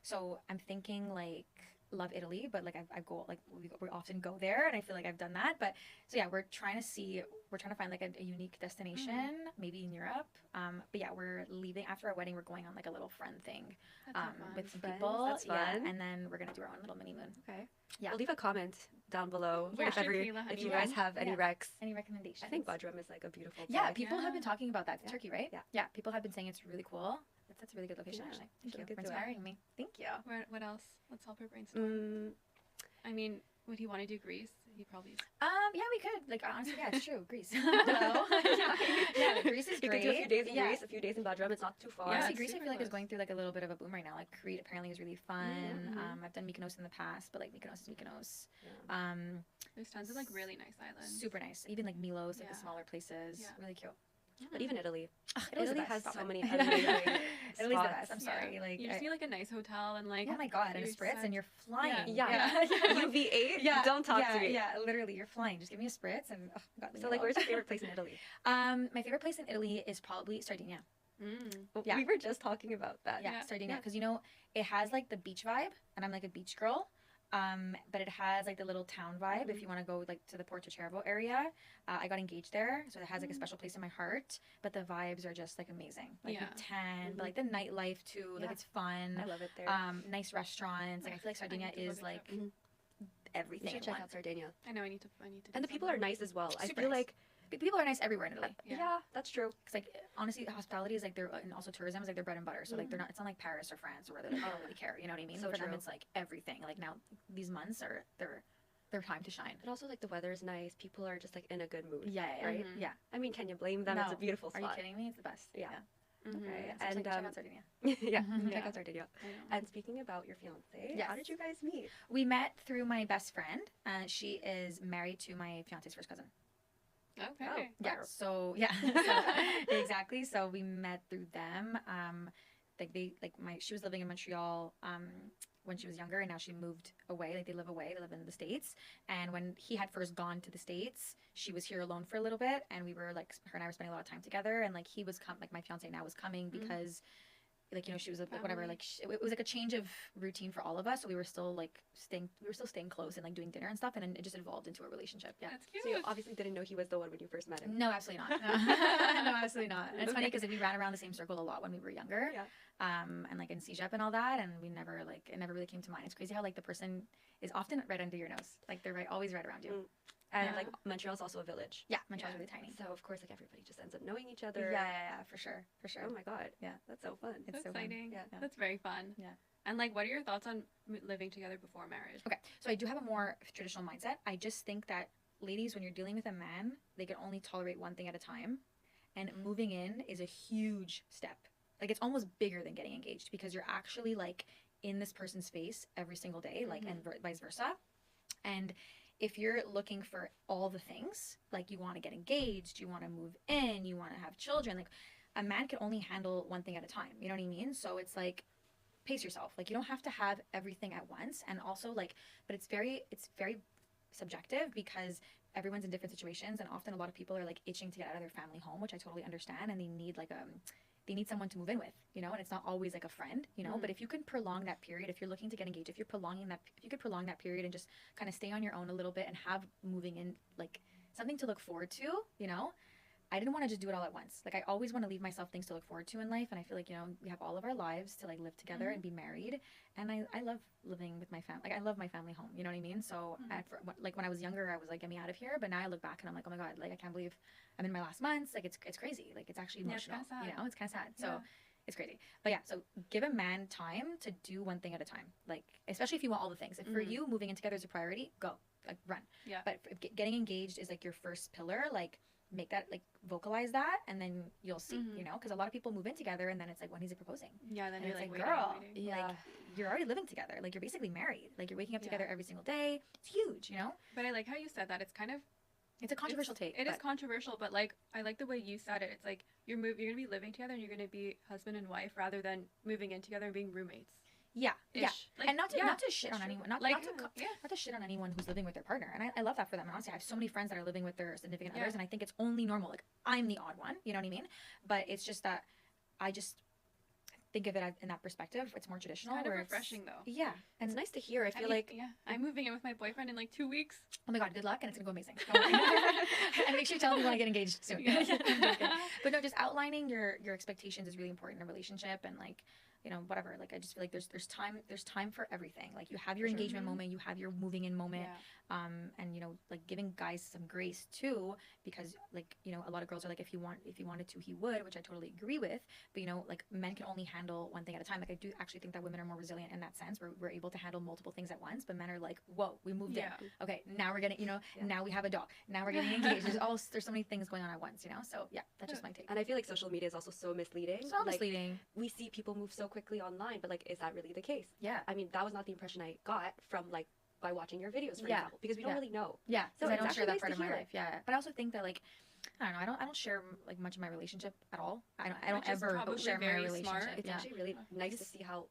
So I'm thinking like love Italy, but like I go like we often go there, and I feel like I've done that. But so yeah, we're trying to find like a unique destination, maybe in Europe. But yeah, we're leaving after our wedding. We're going on like a little friend thing That's so fun. with some Friends, people. that's Yeah, fun. and then we're gonna do our own little mini moon. Okay. Yeah. Well, leave a comment down below Yeah. if, ever, Kayla, if you honeymoon. guys have any Yeah. recs. Any recommendations? I think Budrum is like a beautiful Yeah, place. people have been Yeah. talking about that. It's Yeah. Turkey, right? Yeah. People have been saying it's really cool. That's a really good location, Yeah, actually. you Thank should you look for into it. inspiring me. Thank you. What else? Let's help her brainstorm. Mm, I mean, would he want to do Greece? He probably. Yeah, we could. Like, honestly, yeah, it's true. Greece. Hello. yeah, Greece is you great. could do a few days in yeah. Greece, a few days in Budrum. It's not too far. Yeah, Honestly, it's Greece, I super feel like is close. going through like a little bit of a boom right now. Like Crete apparently is really fun. Mhm. I've done Mykonos in the past, but like Mykonos is Mykonos. Yeah. There's tons of like really nice islands. Super nice. Even like Milos, like the Yeah. smaller places. Yeah. Really cute. But even Italy. Italy's the Italy best. has Stop so it. many amazing Italy's the spots. best. I'm sorry. Yeah. Like, You just need like a nice hotel and like. oh my god, and a you're spritz, set. and you're flying. Yeah. UV8. Don't talk yeah, to me. Yeah, literally, you're flying. Just give me a spritz, and oh god. leave So me like, alone. where's your favorite place in Italy? My favorite place in Italy is probably Sardinia. Yeah. We were just talking about that. Yeah, Yeah. Sardinia, Yeah. because you know it has like the beach vibe, and I'm like a beach girl. But it has like the little town vibe. If you want to go like to the Porto Cervo area, I got engaged there, so it has like a special place in my heart. But the vibes are just like amazing. Like Yeah. you tan, but like the nightlife too. Like Yeah. it's fun. I love it there. Nice restaurants. Like I feel like I Sardinia need to book is a like trip. you everything. should in check one. out Sardinia. I know I need to. And the people are nice as well. Super I feel nice. like people are nice everywhere in Italy. Yeah, that's true. Because like honestly, hospitality is like their, and also tourism is like their bread and butter. So like they're not. It's not like Paris or France where they like, don't really care. You know what I mean? So For true. them, it's like everything. Like now, these months are their time to shine. But also like the weather is nice. People are just like in a good mood. Yeah, right. Yeah. I mean, can you blame them? No. It's a beautiful spot. Are you kidding me? It's the best. Yeah. Okay. So And check out Sardinia. yeah, Mhm. check out Sardinia. And speaking about your fiance, Yes. how did you guys meet? We met through my best friend. She is married to my fiance's first cousin. Okay. Oh, Yeah. wow. So yeah. So, exactly. So we met through them. She was living in Montreal when she was younger, and now she moved away. Like they live away. They live in the States. And when he had first gone to the States, she was here alone for a little bit, and we were like, her and I were spending a lot of time together. And like he was my fiance now was coming because. Like, you know, she was whatever, like it was like a change of routine for all of us. So we were still staying close and like doing dinner and stuff. And then it just evolved into a relationship. Yeah. That's cute. So you obviously didn't know he was the one when you first met him. No, absolutely not. No, absolutely not. And it's funny because we ran around the same circle a lot when we were younger. Yeah. And like in CEGEP and all that. And we never it never really came to mind. It's crazy how like the person is often right under your nose. Like they're always right around you. And Yeah. like Montreal's also a village. Yeah. Montreal's really tiny. So of course like everybody just ends up knowing each other. Yeah, for sure. Oh my god. Yeah. That's so fun. It's So so fun. exciting. Yeah. That's very fun. Yeah. And like, what are your thoughts on living together before marriage? Okay, so I do have a more traditional mindset. I just think that ladies, when you're dealing with a man, they can only tolerate one thing at a time. And moving in is a huge step. Like it's almost bigger than getting engaged because you're actually like in this person's face every single day, like and vice versa. And if you're looking for all the things, like you want to get engaged, you want to move in, you want to have children, like a man can only handle one thing at a time. You know what I mean? So it's like pace yourself. Like you don't have to have everything at once. And also like, but it's very subjective because everyone's in different situations, and often a lot of people are like itching to get out of their family home, which I totally understand, and they need someone to move in with, you know, and it's not always like a friend, you know. But if you can prolong that period, if you're looking to get engaged, if you could prolong that period and just kind of stay on your own a little bit and have moving in like something to look forward to, you know. I didn't want to just do it all at once. Like I always want to leave myself things to look forward to in life, and I feel like, you know, we have all of our lives to like live together and be married, and I love living with my family. Like I love my family home, you know what I mean? So like when I was younger, I was like, get me out of here, but now I look back and I'm like, oh my god, like I can't believe I'm in my last months. Like it's crazy. Like it's actually emotional. Yeah, you know, it's kind of sad. So it's crazy. But yeah, so give a man time to do one thing at a time. Like especially if you want all the things. If for you moving in together is a priority, go. Like run. Yeah. But if getting engaged is like your first pillar, like make that, like vocalize that, and then you'll see, you know, because a lot of people move in together and then it's like, when is he proposing? Yeah, then And you're it's like, girl, waiting. like you're already living together, like you're basically married, like you're waking up together every single day. It's huge, you know. But I like how you said that. It's kind of It's a controversial take. It is controversial, but like I like the way you said it. It's like you're gonna be living together and you're gonna be husband and wife rather than moving in together and being roommates. Yeah, yeah, Like, and not to shit on anyone, not to shit on anyone who's living with their partner, and I love that for them. And honestly, I have so many friends that are living with their significant others, and I think it's only normal. Like I'm the odd one, you know what I mean? But it's just that I just think of it in that perspective. It's more traditional. It's kind of refreshing though. Yeah, and it's nice to hear. I feel like I'm moving in with my boyfriend in like 2 weeks. Oh my god, good luck, and it's gonna go amazing. And make sure you tell them you want to get engaged soon. But no, just outlining your expectations is really important in a relationship, and like, you know, whatever. Like I just feel like there's time for everything. Like you have your engagement moment, you have your moving in moment, and you know, like giving guys some grace too, because like, you know, a lot of girls are like, if he wanted to, he would, which I totally agree with. But you know, like men can only handle one thing at a time. Like I do actually think that women are more resilient in that sense, where we're able to handle multiple things at once. But men are like, whoa, we moved in. Okay, now we're getting, you know, now we have a dog. Now we're getting engaged. There's so many things going on at once, you know. So yeah, that's just my take. And I feel like social media is also so misleading. So misleading. We see people move so quickly online, but like, is that really the case? Yeah. I mean, that was not the impression I got from like by watching your videos, for example, because we don't really know. Yeah. So I don't share that nice part of my hear. life. Yeah. But I also think that like, I don't know. I don't share like much of my relationship at all. I don't ever share my relationship. Smart. It's actually really nice to see how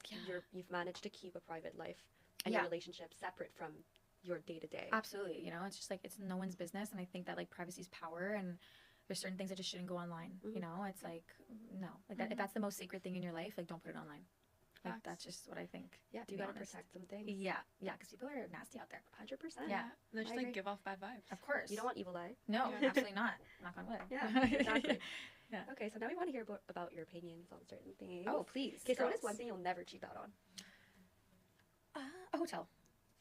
you've managed to keep a private life and your relationship separate from your day to day. Absolutely. You know, it's just like it's no one's business, and I think that like privacy is power, and there's certain things that just shouldn't go online. You know, it's like no, like that, if that's the most sacred thing in your life, like don't put it online. Like that's just what I think. Yeah, you gotta protect some things. Yeah, because people are nasty out there. 100%. Yeah, they just like give off bad vibes. Of course. You don't want evil eye. No, absolutely not. Knock on wood. Yeah, exactly. Yeah. Okay, so now we want to hear about your opinions on certain things. Oh, please. Okay, so what is one thing you'll never cheap out on? A hotel.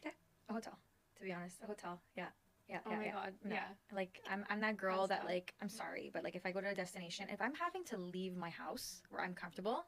Okay. A hotel. To be honest, a hotel. Yeah. Yeah. Oh my God. No. Yeah. Like I'm that girl That's that tough. like I'm sorry, but like if I go to a destination, if I'm having to leave my house where I'm comfortable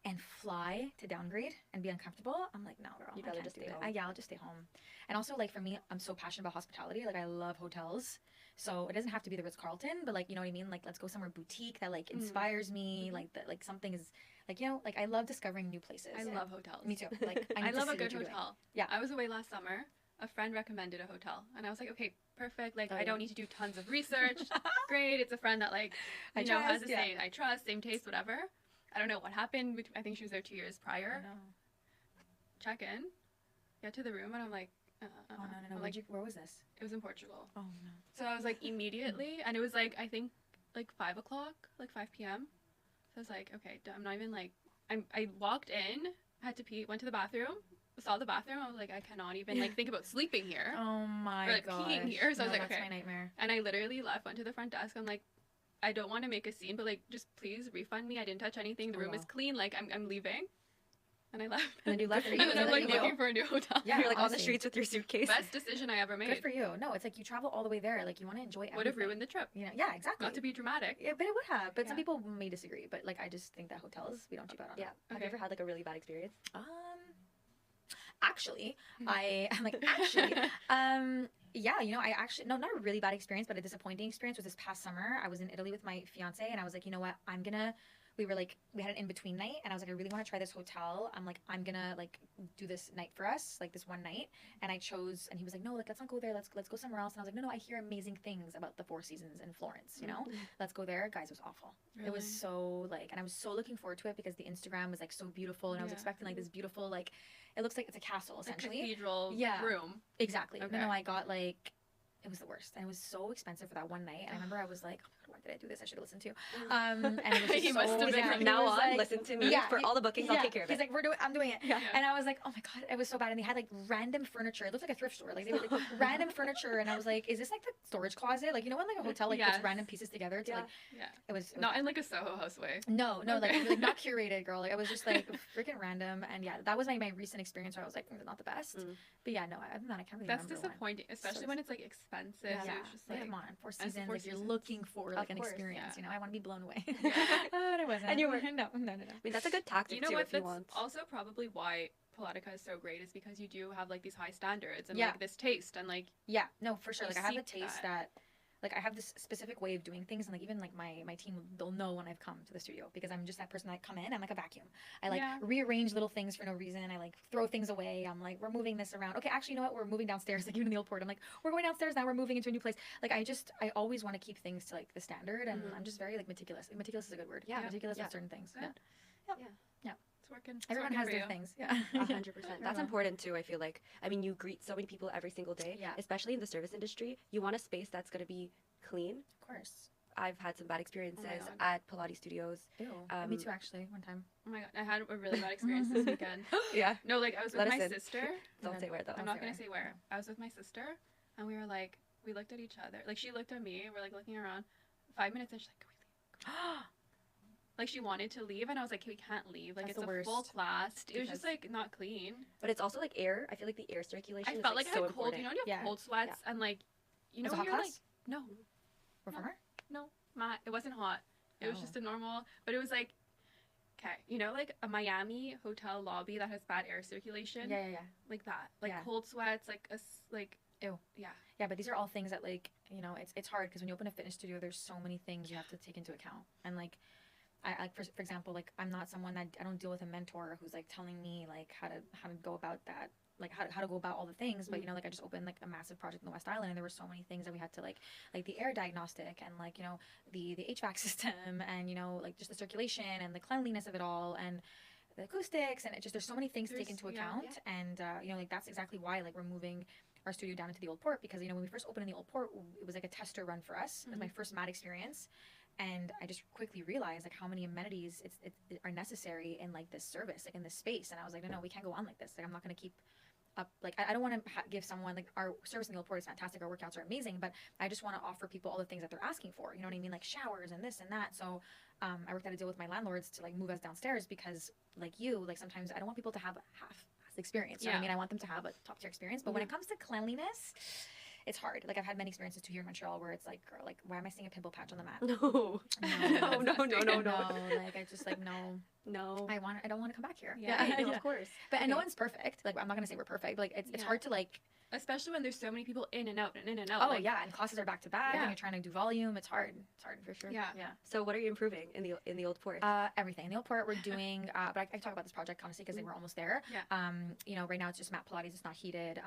and fly to downgrade and be uncomfortable, I'm like, no, girl, You'd I rather can't just do stay it. home. Yeah, I'll just stay home. And also, like for me, I'm so passionate about hospitality. Like I love hotels, so it doesn't have to be the Ritz Carlton, but like you know what I mean. Like let's go somewhere boutique that like inspires me. Like that, like something is like you know, like I love discovering new places. I love hotels. Me too. Like I, I need to love a see what good you're doing. hotel. Yeah. I was away last summer. A friend recommended a hotel, and I was like, okay, perfect. Like, Oh, I yeah. don't need to do tons of research. Great. It's a friend that like, I you know, has trust, the yeah. same. I trust, same taste, whatever. I don't know what happened. I think she was there 2 years I prior. know. Check in, get to the room, and I'm like, Oh no. I'm like, Where was this? it was in Portugal. Oh no. So I was like, immediately, and it was like, I think like 5 o'clock, like 5 p.m. So I was like, okay, I'm not even like, I walked in, had to pee, went to the bathroom, saw the bathroom. I was like, I cannot even like think about sleeping here. Oh my Or, like, god. peeing here, so I was like, that's okay. my nightmare. And I literally left, went to the front desk. I'm like, I don't want to make a scene, but like, just please refund me. I didn't touch anything. The Oh, room is wow. clean. Like, I'm leaving. And I left. And then you left. Good And for then you. I'm like You know? looking for a new hotel. Yeah, You're like on the honestly. streets with your suitcase. Best decision I ever made. Good for you. No, it's like you travel all the way there. Like you want to enjoy everything. Would have ruined the trip. You know? Yeah, exactly. Not to be dramatic. Yeah, but it would have. But some Yeah. people may disagree. But like, I just think that hotels we don't cheap out on. Yeah. It. Have you ever had like a really bad experience? Actually, I'm like actually, yeah, you know, I actually no, not a really bad experience, but a disappointing experience was this past summer. I was in Italy with my fiance, and I was like, you know what, we had an in-between night, and I was like, I really want to try this hotel. I'm gonna like do this night for us, like this one night. And I chose, and he was like, no, like let's not go there. Let's go somewhere else. And I was like, no, I hear amazing things about the Four Seasons in Florence. You know, let's go there. Guys, it was awful. It was Really? so like, and I was so looking forward to it because the Instagram was like so beautiful, and I was Yeah. expecting like this beautiful like, it looks like it's a castle A essentially. cathedral Yeah. room. Exactly. Okay. No, I got like, it was the worst, and it was so expensive for that one night. And I remember I was like, oh my god, why did I do this? I should have listened to. And it was just He so, must have been yeah, From he now was on, like- listen to me. Yeah, For all the bookings, I'll yeah, take care of he's it. like, I'm doing it. Yeah. And I was like, oh my god, it was so bad. And they had like random furniture. It looked like a thrift store. Like they had like random furniture, and I was like, is this like the storage closet? Like you know when like a hotel like Yes. puts random pieces together to Yeah. like Yeah. it was Not in like a Soho House way. no, Okay. like not curated, girl. Like I was just like freaking random, and yeah, that was my recent experience where I was like, not the best. But yeah, no, other than that, I can't really That's remember one. disappointing, especially when it's like expensive. Yeah, So it's just like, like come on, Four and it's the Seasons. Four Like you're Seasons. looking for like an course, experience, yeah. you know. I want to be blown away. Yeah. But I wasn't. And you were. no. I mean, that's a good tactic you know too what? if you That's want. also probably why Pilatica is so great is because you do have like these high standards and Yeah. like this taste and like Yeah, no, for sure. You Like I have the seek taste that, like I have this specific way of doing things, and like even like my team, they'll know when I've come to the studio because I'm just that person that come in. I'm like a vacuum. I like Yeah. rearrange little things for no reason. I like throw things away. I'm like, we're moving this around. Okay, actually, you know what? We're moving downstairs. Like even in the old port, I'm like, we're going downstairs now. We're moving into a new place. Like I always want to keep things to like the standard, and I'm just very like meticulous. Like, meticulous is a good word. Yeah. Meticulous Yeah. with certain things. Good. Yeah. it's working. It's Everyone working has for their you. things. Yeah. 100%. That's Everyone. important too, I feel like. I mean, you greet so many people every single day, Yeah. especially in the service industry. You want a space that's going to be clean. Of course. I've had some bad experiences God. at Pilates studios. Ew. Me too, actually. One time. Oh my god, I had a really bad experience this weekend. Yeah. No, like I was with Let us my in. sister. Don't say where though. I'm Don't not say gonna where. say where. I was with my sister, and we looked at each other. Like she looked at me. We're like looking around. 5 minutes, and she's like, "Can we leave?" Like she wanted to leave, and I was like, "We can't leave. Like That's it's the a full worst, class. It was because- just like not clean. But it's also like air. I feel like the air circulation I is felt like like so I had cold. important. You know, when you have Yeah. cold sweats, and like, you know, Was it when hot you're like, class? no, Reformer? it wasn't hot. It was Oh. just a normal, but it was like, okay, you know, like a Miami hotel lobby that has bad air circulation, Yeah. like that, like Yeah. cold sweats, like like. Ew. Yeah. Yeah, but these are all things that like, you know, it's hard because when you open a fitness studio, there's so many things you have to take into account. And like, I like for example, like I'm not someone that I don't deal with a mentor who's like telling me like how to go about that, like how to go about all the things. But you know, like I just opened like a massive project in the West Island, and there were so many things that we had to like the air diagnostic, and like, you know, the HVAC system, and you know, like just the circulation and the cleanliness of it all, and the acoustics, and it just there's so many things to take There's- into yeah. account. And you know, like that's exactly why like we're moving our studio down into the old port, because you know when we first opened in the old port, it was like a tester run for us. It was my first mad experience, and I just quickly realized like how many amenities are necessary in like this service, like in this space. And I was like, no, we can't go on like this. Like I'm not going to keep up, like I don't want to give someone, like our service in the old port is fantastic, our workouts are amazing, but I just want to offer people all the things that they're asking for, you know what I mean, like showers and this and that. So I worked out a deal with my landlords to like move us downstairs, because like sometimes I don't want people to have a half experience, you know what I Yeah. mean, I want them to have a top tier experience. But when it comes to cleanliness, it's hard. Like I've had many experiences too here in Montreal where it's like, girl, like why am I seeing a pimple patch on the mat? No. Like I just like no. I don't want to come back here. Of course. But and no one's perfect. Like I'm not gonna say we're perfect. But, like it's hard to like. Especially when there's so many people in and out and in and out. Oh like, and classes are back to back, and you're trying to do volume. It's hard. It's hard for sure. Yeah. So what are you improving in the old port? Everything in the old port we're doing. But I talk about this project honestly because we're almost there. Yeah. You know, right now it's just mat Pilates. It's not heated.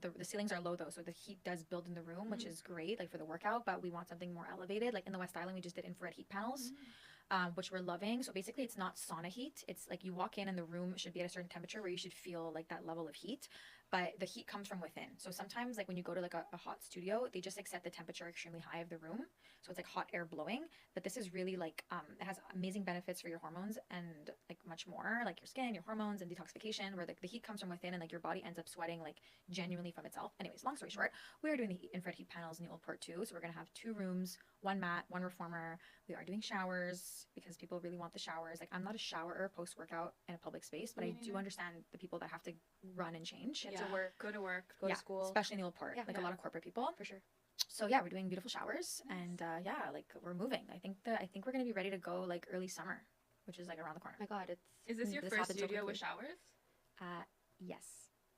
The ceilings are low though, so the heat does build in the room, which is great, like for the workout. But we want something more elevated. Like in the West Island, we just did infrared heat panels. Which we're loving. So basically it's not sauna heat. It's like you walk in and the room should be at a certain temperature where you should feel like that level of heat, but the heat comes from within. So sometimes like when you go to like a hot studio, they just like set the temperature extremely high of the room. So it's like hot air blowing, but this is really like, it has amazing benefits for your hormones and like much more, like your skin, your hormones and detoxification, where like the heat comes from within and like your body ends up sweating like genuinely from itself. Anyways, long story short, we are doing the infrared heat panels in the old port too. So we're going to have 2 rooms, 1 mat, 1 reformer. We are doing showers because people really want the showers. Like I'm not a showerer post-workout in a public space, but I do understand the people that have to run and change. Get to work, go to work, go to school. Especially in the old port. Like a lot of corporate people. For sure. So yeah, we're doing beautiful showers and like we're moving. I think we're going to be ready to go like early summer, which is like around the corner. Oh my God, is this your first studio with showers? Yes.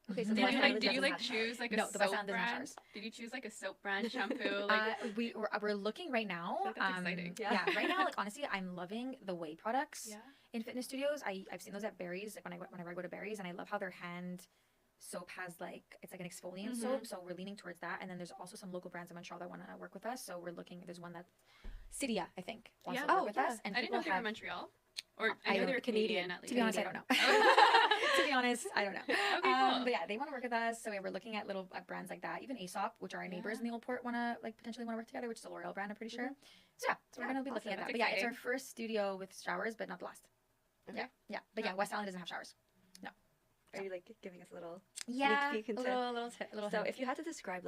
Okay, so did you like choose like a no, the West soap Island doesn't have brand? showers. Did you choose like a soap brand, shampoo? Like we're looking right now. That's exciting. Yeah, right now, like honestly, I'm loving the whey products in fitness studios. I've seen those at Barry's, like whenever I go to Barry's, and I love how their hand soap has like it's like an exfoliant soap. So we're leaning towards that. And then there's also some local brands in Montreal that want to work with us. So we're looking. There's one that Cydia, I think, wants to work with us. And I didn't know they were in Montreal. Or I know they were Canadian at least. To be honest, I don't know. To be honest, I don't know. Okay, cool. But yeah, they want to work with us. So we're looking at little brands like that. Even Aesop, which are our neighbors in the old port, potentially want to work together, which is a L'Oreal brand, I'm pretty sure. So we're going to be looking at that. But yeah, it's our first studio with showers, but not the last. Okay. Yeah. But yeah, West Island doesn't have showers. No. Are you like giving us a little sneak peek into little so if you had to describe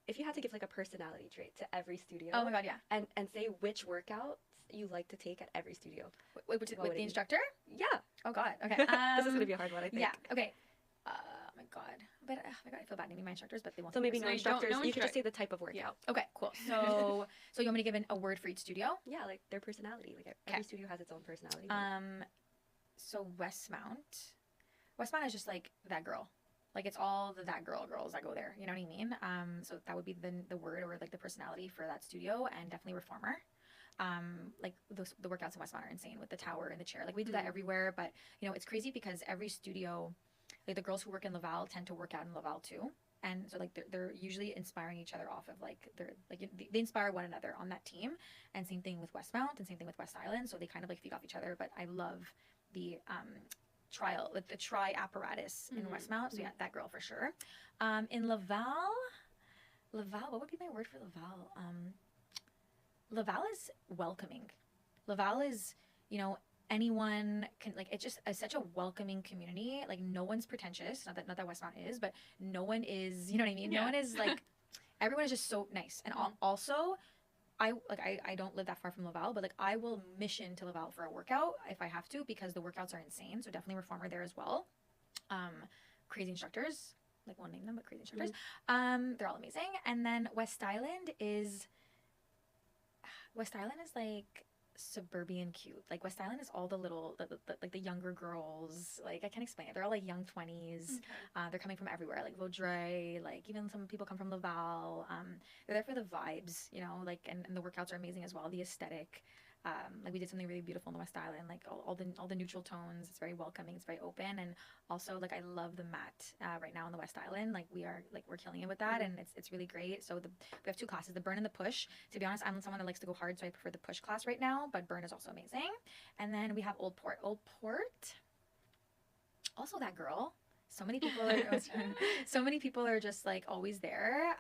if you had to give like a personality trait to every studio. Oh my God, yeah. And say which workouts you like to take at every studio. With the instructor? Yeah. Oh God. Okay. This is gonna be a hard one, I think. Yeah. Okay. Oh my God. But oh my God, I feel bad naming my instructors, but they won't. So maybe no instructors. No you could just say the type of workout. Okay. Cool. So you want me to give a word for each studio? Yeah, like their personality. Like every studio has its own personality. So Westmount is just like that girl. Like it's all that girls that go there. You know what I mean? So that would be the word or like the personality for that studio, and definitely reformer. Like the workouts in Westmount are insane with the tower and the chair. Like we do that everywhere, but you know it's crazy because every studio, like the girls who work in Laval tend to work out in Laval too, and so like they're usually inspiring each other off of like they inspire one another on that team, and same thing with Westmount and same thing with West Island. So they kind of like feed off each other. But I love the the tri apparatus in Westmount. So yeah, that girl for sure. In Laval, what would be my word for Laval? Laval is welcoming. Laval is, you know, anyone can, like, it's just such a welcoming community. Like no one's pretentious. Not that Westmount is, but no one is, you know what I mean? Yeah. No one is like, everyone is just so nice. And also, I don't live that far from Laval, but like I will mission to Laval for a workout if I have to, because the workouts are insane. So definitely reformer there as well. Crazy instructors, like won't name them, but crazy instructors. They're all amazing. And then West Island is like suburban cute. Like West Island is all the little like the younger girls. Like I can't explain it. They're all like young 20s. Okay. They're coming from everywhere. Like Vaudreuil, like even some people come from Laval. They're there for the vibes, you know, like and the workouts are amazing as well. The aesthetic. Like we did something really beautiful in the West Island, like all the neutral tones. It's very welcoming, it's very open, and also like I love the mat right now in the West Island. Like we're killing it with that, and it's really great. So we have 2 classes, the burn and the push. To be honest, I'm someone that likes to go hard, so I prefer the push class right now, but burn is also amazing. And then we have Old Port, also that girl. So many people are just like always there.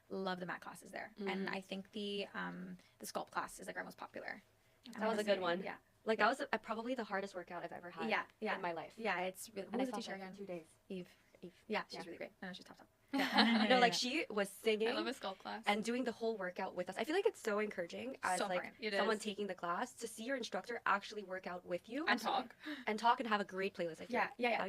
Love the mat classes there, and I think the sculpt class is like our most popular. That was a good one. Yeah, like that was probably the hardest workout I've ever had. In my life. Yeah, it's really. And I the teacher again 2 days. Eve. Yeah, she's really great. No, she's top. No, like she was singing. I love a sculpt class. And doing the whole workout with us. I feel like it's so encouraging as So like important. someone taking the class to see your instructor actually work out with you and talk and have a great playlist. I feel.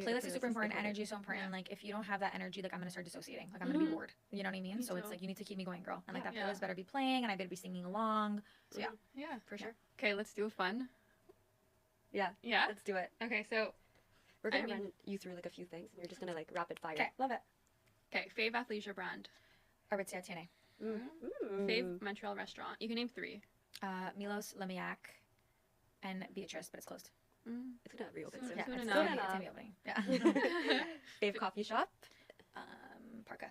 Playlist is super important. Energy is so important. Like if you don't have that energy, like I'm gonna start dissociating. Like I'm gonna be bored. You know what I mean? So it's like you need to keep me going, girl. And like that playlist better be playing, and I better be singing along. So yeah, for sure. Okay, let's do a fun. Yeah. Let's do it. Okay, so we're gonna run you through like a few things, and you're just gonna like rapid fire. Okay, love it. Okay, fave athleisure brand. Aritzia Tiene. Fave Montreal restaurant. You can name 3. Milos, Lemiac, and Beatrice, but it's closed. It's gonna reopen soon. Yeah, it's gonna be opening. Yeah. Fave coffee shop. Parka.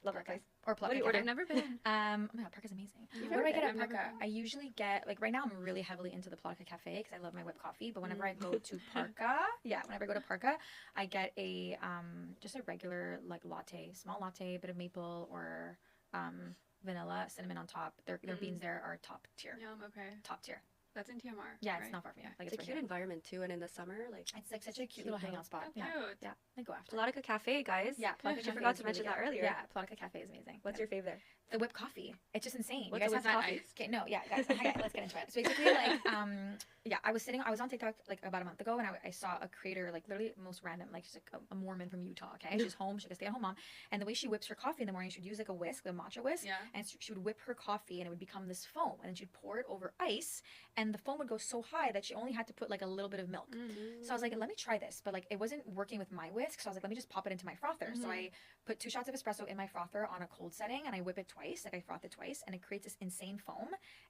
Love that place. Or Pilatica. What do you order? I've never been. Oh my god, Parka's amazing. What do I get at Parka? I usually get, like right now I'm really heavily into the Pilatica Cafe because I love my whipped coffee, but whenever I go to Parka, whenever I go to Parka, I get a just a regular like latte, small latte, bit of maple or vanilla, cinnamon on top. Their beans there are top tier. Okay. Top tier. That's in TMR. Yeah, right? It's not far from you. Like it's a cute environment too, and in the summer, like it's like such a cute little hangout spot. Cute. Yeah. I go after. Pilatica Cafe, guys. Yeah, Pilatica I Cafe forgot is to mention really that good. earlier. Yeah, Pilatica Cafe is amazing. What's your fave there? The whipped coffee. It's just insane. What's you guys the have whipped coffee? ice? Okay, no, yeah, guys. Okay, let's get into it. So basically, like, I was on TikTok like about a month ago, and I saw a creator, like literally most random, like she's like a Mormon from Utah. Okay, she's home. She's like a stay-at-home mom, and the way she whips her coffee in the morning, she'd use like a whisk, the matcha whisk, and she would whip her coffee, and it would become this foam, and then she'd pour it over ice, and the foam would go so high that she only had to put like a little bit of milk. So I was like, let me try this, but like it wasn't working with my whisk, so I was like, let me just pop it into my frother. So I put 2 shots of espresso in my frother on a cold setting, and I whip it twice, like I froth it twice, and it creates this insane foam,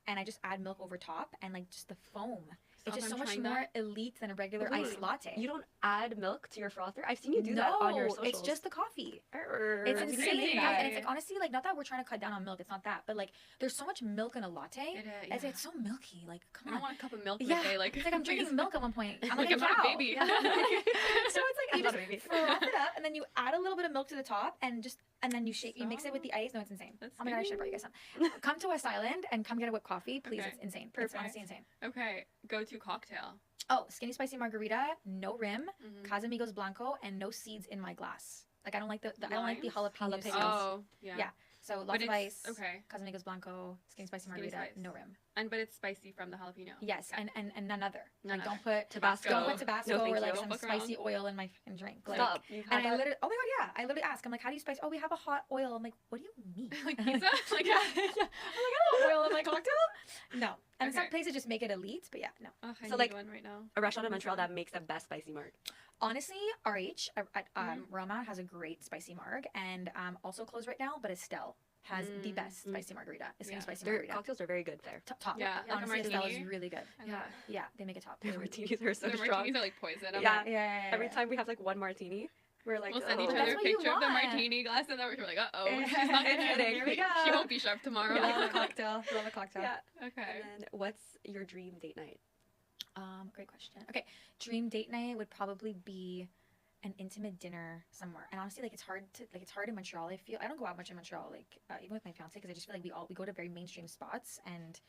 and I just add milk over top, and like just the foam. It's just so much more elite than a regular iced latte. You don't add milk to your frother? I've seen you do that on your socials. It's just the coffee. It's insane. And it's like, honestly, like, not that we're trying to cut down on milk. It's not that. But, like, there's so much milk in a latte. It's so milky. Like, come on. I don't want a cup of milk midday. Like, it's like I'm drinking milk at one point. I'm like I'm not a baby. So it's like you just froth it up, and then you add a little bit of milk to the top, and then you shake. You mix it with the ice. No, it's insane. Oh my god, I should probably get some. Come to West Island and come get a whipped coffee, please. It's insane. Perfect. It's honestly insane. Okay, go-to cocktail. Oh, skinny spicy margarita, no rim, Casamigos Blanco, and no seeds in my glass. Like I don't like the jalapenos. Oh, yeah. So lots of ice. Okay. Casamigos Blanco, skinny spicy margarita, no rim. But it's spicy from the jalapeno. Yes, and none other. Like don't put Tabasco. Don't put Tabasco No, or like don't some spicy oil in my drink. Like, stop. And I literally, oh my god, yeah. I literally ask. I'm like, how do you spice? Oh, we have a hot oil. I'm like, what do you mean? Like pizza? Like yeah. I'm like, I don't want oil in my cocktail. No. And some places just make it elite, but yeah, no. I need like one right now. A restaurant in Montreal that makes the best spicy marg. Honestly, RH at Roma has a great spicy marg, and also closed right now, but Estelle has the best spicy margarita. Spicy Their margarita. cocktails are very good there. Top. Yeah, honestly, like Estelle is really good. Yeah, they make it top. Their martinis are so Their strong. martinis are like poison. Yeah. Every time we have like one martini, we're like, we'll send each other a picture of the martini glass, and then we're like, she's not kidding. Here we go. She won't be sharp tomorrow. Love a cocktail. Love a cocktail. Yeah. Okay. And then what's your dream date night? Great question. Okay, dream date night would probably be an intimate dinner somewhere. And honestly, like it's hard in Montreal. I don't go out much in Montreal, like even with my fiance, because I just feel like we go to very mainstream spots, and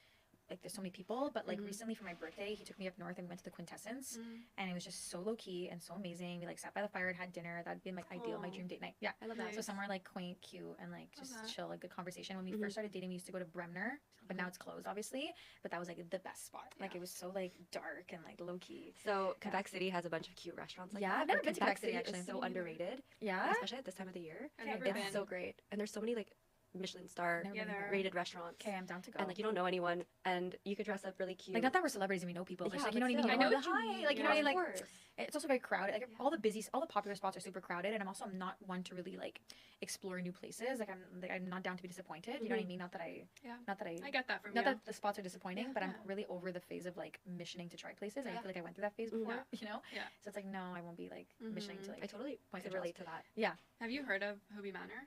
like there's so many people. But like recently for my birthday, he took me up north and we went to the Quintessence, and it was just so low key and so amazing. We like sat by the fire and had dinner. That'd be my ideal, my dream date night. Yeah, I love that. So somewhere like quaint, cute, and like just chill, like good conversation. When we first started dating, we used to go to Bremner, but now it's closed, obviously. But that was like the best spot. Like it was so like dark and like low key. So Quebec City has a bunch of cute restaurants. Like I've never been to Quebec City actually. It's so underrated. Yeah, especially at this time of the year. It's so great, and there's so many like Michelin star rated restaurants. Okay, I'm down to go. And like you don't know anyone, and you could dress up really cute. Like not that we're celebrities and we know people. Yeah, like, you know what I mean. I know what you hi. mean. Like you know what I mean. Like it's also very crowded. Like all the popular spots are super crowded, and I'm not one to really like explore new places. Like I'm not down to be disappointed. You know what I mean. Not that I get that from not you. that the spots are disappointing, but I'm really over the phase of like missioning to try places. I feel like I went through that phase before. You know. Yeah. So it's like no, I won't be like missioning to like. I totally could relate to that. Yeah. Have you heard of Hobie Manor?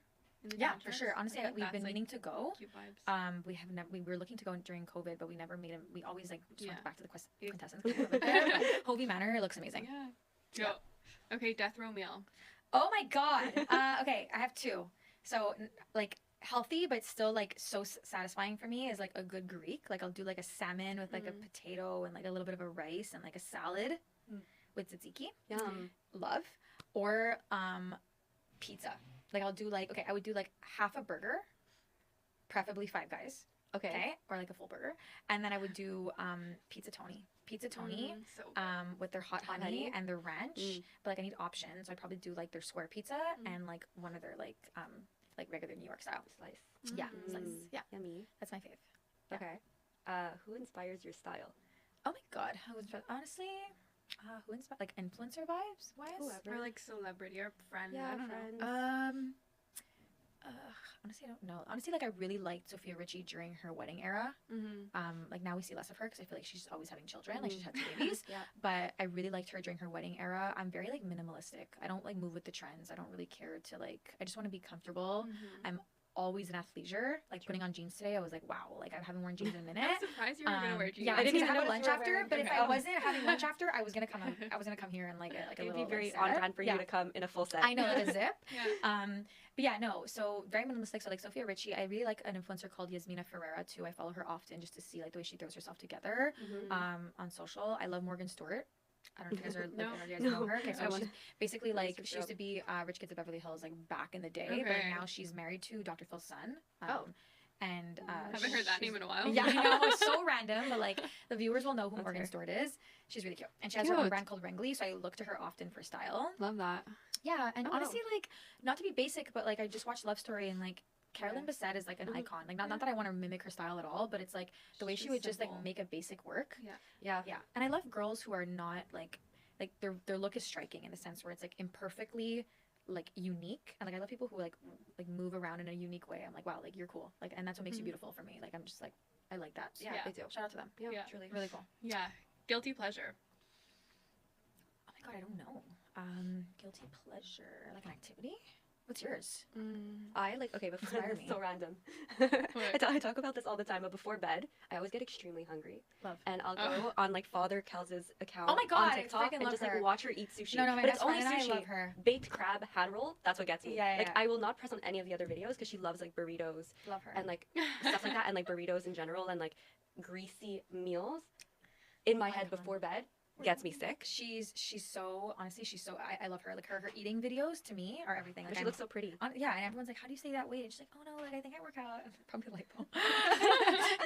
Yeah, for sure. Honestly, we've been meaning to go. Cute vibes. We were looking to go during COVID, but we never made it. We always like just went back to the Quintessence. Hobie Manor looks amazing. Yeah. Okay, death row meal. Oh my god. Okay, I have 2. So like healthy, but still like so satisfying for me is like a good Greek. Like I'll do like a salmon with like a potato and like a little bit of a rice and like a salad with tzatziki. Yum. Love. Or pizza. Like I'll do like, okay, I would do like half a burger, preferably Five Guys. Okay. Or like a full burger. And then I would do pizza Tony. So With their hot honey and their ranch. But like I need options. So I'd probably do like their square pizza and like one of their like regular New York style Slice. Yeah, slice. Yeah. Yummy. That's my fave. Yeah. Okay. Who inspires your style? Oh my god. Honestly, who inspires like influencer vibes? Whoever. or like celebrity or friend. Yeah, I don't friends. Know. Honestly, I don't know. Honestly, like I really liked Sophia Richie during her wedding era. Like now we see less of her because I feel like she's always having children. Like she's had 2 babies. Yeah. But I really liked her during her wedding era. I'm very like minimalistic. I don't like move with the trends. I don't really care to like. I just want to be comfortable. I'm always in athleisure. Like putting on jeans today, I was like, wow. Like I haven't worn jeans in a minute. I'm surprised you were gonna wear jeans. Yeah, I didn't even have know lunch you were after. wearing- But if okay. I wasn't having lunch after, I was gonna come. I was gonna come here and like a It'd little. be very like, on set. brand for you to come in a full set. I know, like a zip. Yeah. But yeah, no. So very minimalistic. So like Sophia Richie, I really like an influencer called Yasmina Ferreira too. I follow her often just to see like the way she throws herself together on social. I love Morgan Stewart. I don't know if you guys are No. like, you guys know her. Okay, so I she's basically like Research she used to be Rich Kids of Beverly Hills like back in the day, but Okay. now she's married to Dr. Phil's son. And Haven't heard that she's- name in a while. Yeah, I know. It's so random, but like the viewers will know who That's Morgan fair. Stewart is. She's really cute, and she has her own Cute. brand called Wrangly. So I look to her often for style. Love that. Yeah, and Oh. honestly, like not to be basic, but like I just watched Love Story, and like Carolyn Bessette is like an icon. Like not that I want to mimic her style at all, but it's like the way she She's would just like simple. make a basic work. Yeah. Yeah, and I love girls who are not like their look is striking in the sense where it's like imperfectly like unique, and like I love people who like move around in a unique way. I'm like, wow, like you're cool, like, and that's what makes you beautiful for me. Like I'm just like I like that. So, Yeah, Yeah. they do. shout out to them. Yeah, Yeah. truly. Really cool. Yeah. Guilty pleasure. Oh my god, I don't know. Guilty pleasure, like an activity. What's yours? I like before Inspire this is me. so random. What? I talk about this all the time, but before bed, I always get extremely hungry, Love. and I'll go on like Father Kels's account. Oh my God, on I TikTok freaking and love just her. like watch her eat sushi. No, my but it's best only friend and sushi. I love her. Baked crab hand roll. That's what gets me. Yeah, Like yeah. I will not press on any of the other videos because she loves like burritos Love her. and like stuff like that, and like burritos in general, and like greasy meals. In my head Icon. before bed gets me sick. She's so honestly she's so I love her. Like her eating videos to me are everything. And Like she looks so pretty. yeah, and everyone's like, how do you stay that weight? And she's like, oh no, like I think I work out. Probably lipo.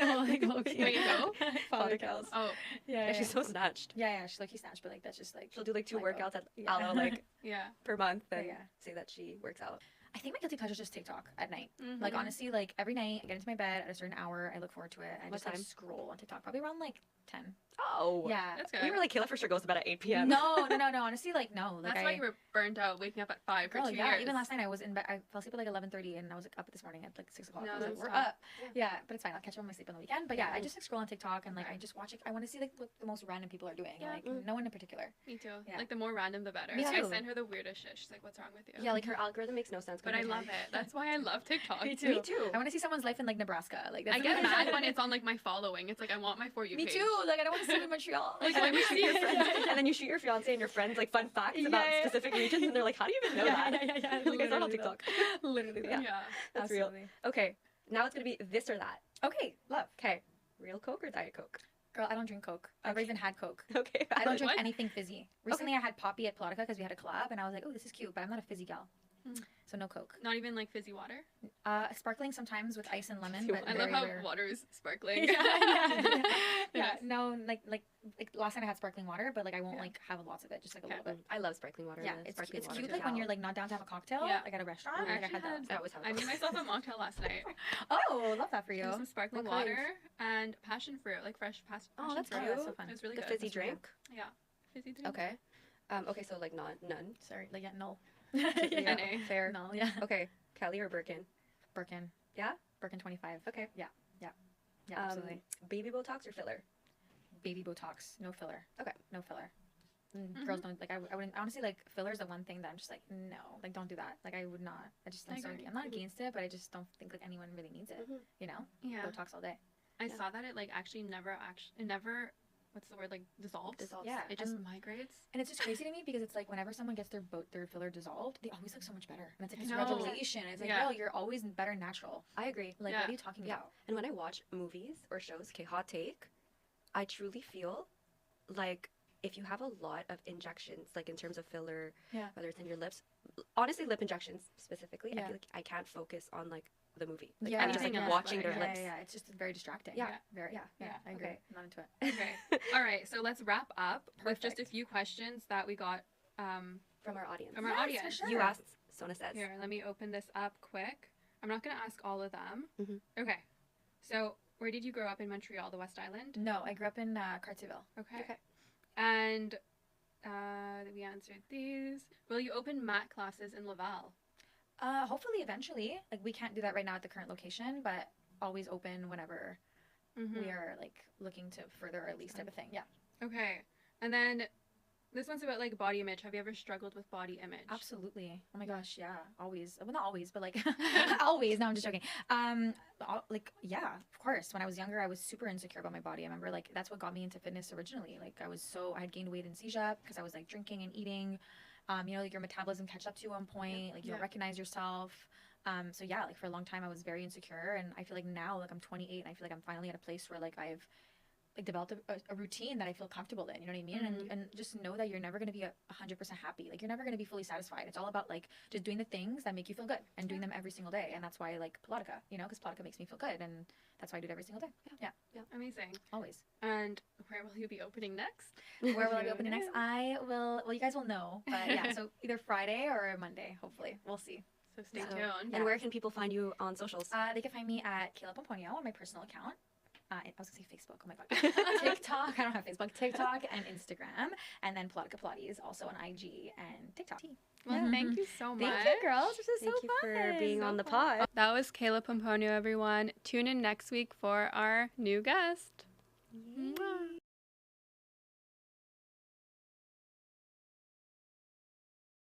No, like low-key. Wait, no? Father Kels. Oh, Yeah, she's so snatched. yeah, she's like, he snatched, but like that's just like She'll do like 2 lipo. workouts at Yeah. Alo like yeah. per month and Yeah. say that she works out. I think my guilty pleasure is just TikTok at night. Mhm. Like honestly, like every night I get into my bed at a certain hour, I look forward to it. I What just like time? scroll on TikTok, probably around like 10. Oh. Yeah. That's good. We were like, Kayla for sure goes to bed at 8 p.m. No. Honestly, like no. Like That's why you were burnt out waking up at 5 Girl, for 2 yeah. years. Even last night I was in bed. I fell asleep at like 11:30, and I was like up this morning at like 6 o'clock. No, I was like, that's we're tough. up. Yeah, but it's fine. I'll catch up on my sleep on the weekend. But yeah, I Yeah. just like scroll on TikTok and like I just watch it. I want to see like what the most random people are doing. Yeah. Like no one in particular. Me too. Yeah. Like the more random, the better. Me I too. send her the weirdest shit. She's like, "What's wrong with you?" Yeah, like her algorithm makes no sense. But I compared love to it. That's why I love TikTok. Me too. Me too. I want to see someone's life in like Nebraska. Like that's I get mad when it's on like my following. It's like I want my For You Me page. too. Like I don't want to see in Montreal. Like, And let then, me you shoot see your it. friends, and then you shoot your fiance and your friends like fun facts about Yeah. specific regions, and they're like, "How do you even know that?" Yeah. Like, it's not on Literally TikTok. that. Literally that. Yeah. That's real. Absolutely. Okay, now it's gonna be this or that. Okay, love. Okay, real Coke or Diet Coke? Girl, I don't drink Coke. I've never even had Coke. Okay, I don't drink What? anything fizzy. Recently, I had Poppy at Pilatica because we had a collab, and I was like, "Oh, this is cute," but I'm not a fizzy gal, Mm. so no Coke. Not even like fizzy water. Sparkling sometimes with ice and lemon, Fizzy but water. I very love how rare. water is sparkling. yeah. Yes. No, like last night I had sparkling water, but like I won't Yeah. like have lots of it, just like a Okay. little bit. I love sparkling water. Yeah, the it's sparkling water cute to like when go. you're like not down to have a cocktail, Yeah. like at a restaurant. I Like I actually had that. had- I always have I made myself a mocktail last night. Oh, love that for you. It was some sparkling What kind? water and passion fruit, like fresh passion Oh, that's fruit. cute. That's so fun. It was really the good. fizzy That's really drink. Yeah, fizzy drink. Okay. Okay, so like none. Sorry, like yeah, no. Yeah, NA. fair. No, yeah. Okay, Kelly or Birkin? Birkin. Yeah? Birkin 25. Okay. Yeah, absolutely. Baby Botox or filler? Baby Botox, no filler. Okay. No filler. Mhm. Girls don't like. I wouldn't honestly like fillers. The one thing that I'm just like no, like don't do that. Like I would not. I I'm agree. I'm not against it, but I just don't think like anyone really needs it. Mhm. You know, Yeah, Botox all day. I Yeah. saw that it like actually never what's the word, like dissolves. Dissolves. Yeah, It just and- migrates. And it's just crazy to me because it's like whenever someone gets their filler dissolved, they always look so much better. And it's like I this know. revelation. It's like, Yeah. girl, you're always better natural. I agree. Like, Yeah. what are you talking Yeah. about? And when I watch movies or shows, okay, hot take, I truly feel like if you have a lot of injections, like in terms of filler, Yeah. whether it's in your lips, honestly, lip injections specifically, I feel like I can't focus on like the movie. Like, I'm just like watching their lips. Yeah, it's just very distracting. Yeah. Very. Yeah. I agree. Okay. I'm not into it. Okay. All right. So let's wrap up with just a few questions that we got from our audience. From our audience. For sure. You asked, Sona Says. Here, let me open this up quick. I'm not going to ask all of them. Mm-hmm. Okay. So where did you grow up in Montreal, the West Island? No, I grew up in Cartierville. Okay. And we answered these. Will you open mat classes in Laval? Hopefully eventually. Like, we can't do that right now at the current location, but always open whenever we are like looking to further our lease type of thing. Yeah. Okay. And then this one's about like body image. Have you ever struggled with body image? Absolutely. Oh my gosh, yeah. Always. Well, not always, but like always. No, I'm just joking. Like, yeah, of course. When I was younger, I was super insecure about my body. I remember like that's what got me into fitness originally. Like I had gained weight in CEGEP because I was like drinking and eating. You know, like your metabolism catch up to you at one point. Like you don't recognize yourself. So yeah, like for a long time I was very insecure, and I feel like now, like I'm 28 and I feel like I'm finally at a place where like I've like developed a routine that I feel comfortable in, you know what I mean? And just know that you're never going to be 100% happy. Like you're never going to be fully satisfied. It's all about like just doing the things that make you feel good and doing them every single day. And that's why I like Pilatica, you know, because Pilatica makes me feel good, and that's why I do it every single day. Yeah. Amazing. Always. And where will you be opening next? Where will I be opening next? Well, you guys will know, but yeah, so either Friday or Monday, hopefully. We'll see. So stay tuned. And where can people find you on socials? They can find me at Kayla Pomponio on my personal account. I was going to say Facebook. Oh my God. TikTok. I don't have Facebook. TikTok and Instagram. And then Pilatica Pilates also on IG and TikTok. Well, thank you so much. Thank you, girls. This is Thank so you fun. for being on the pod. That was Kayla Pomponio, everyone. Tune in next week for our new guest. Yay.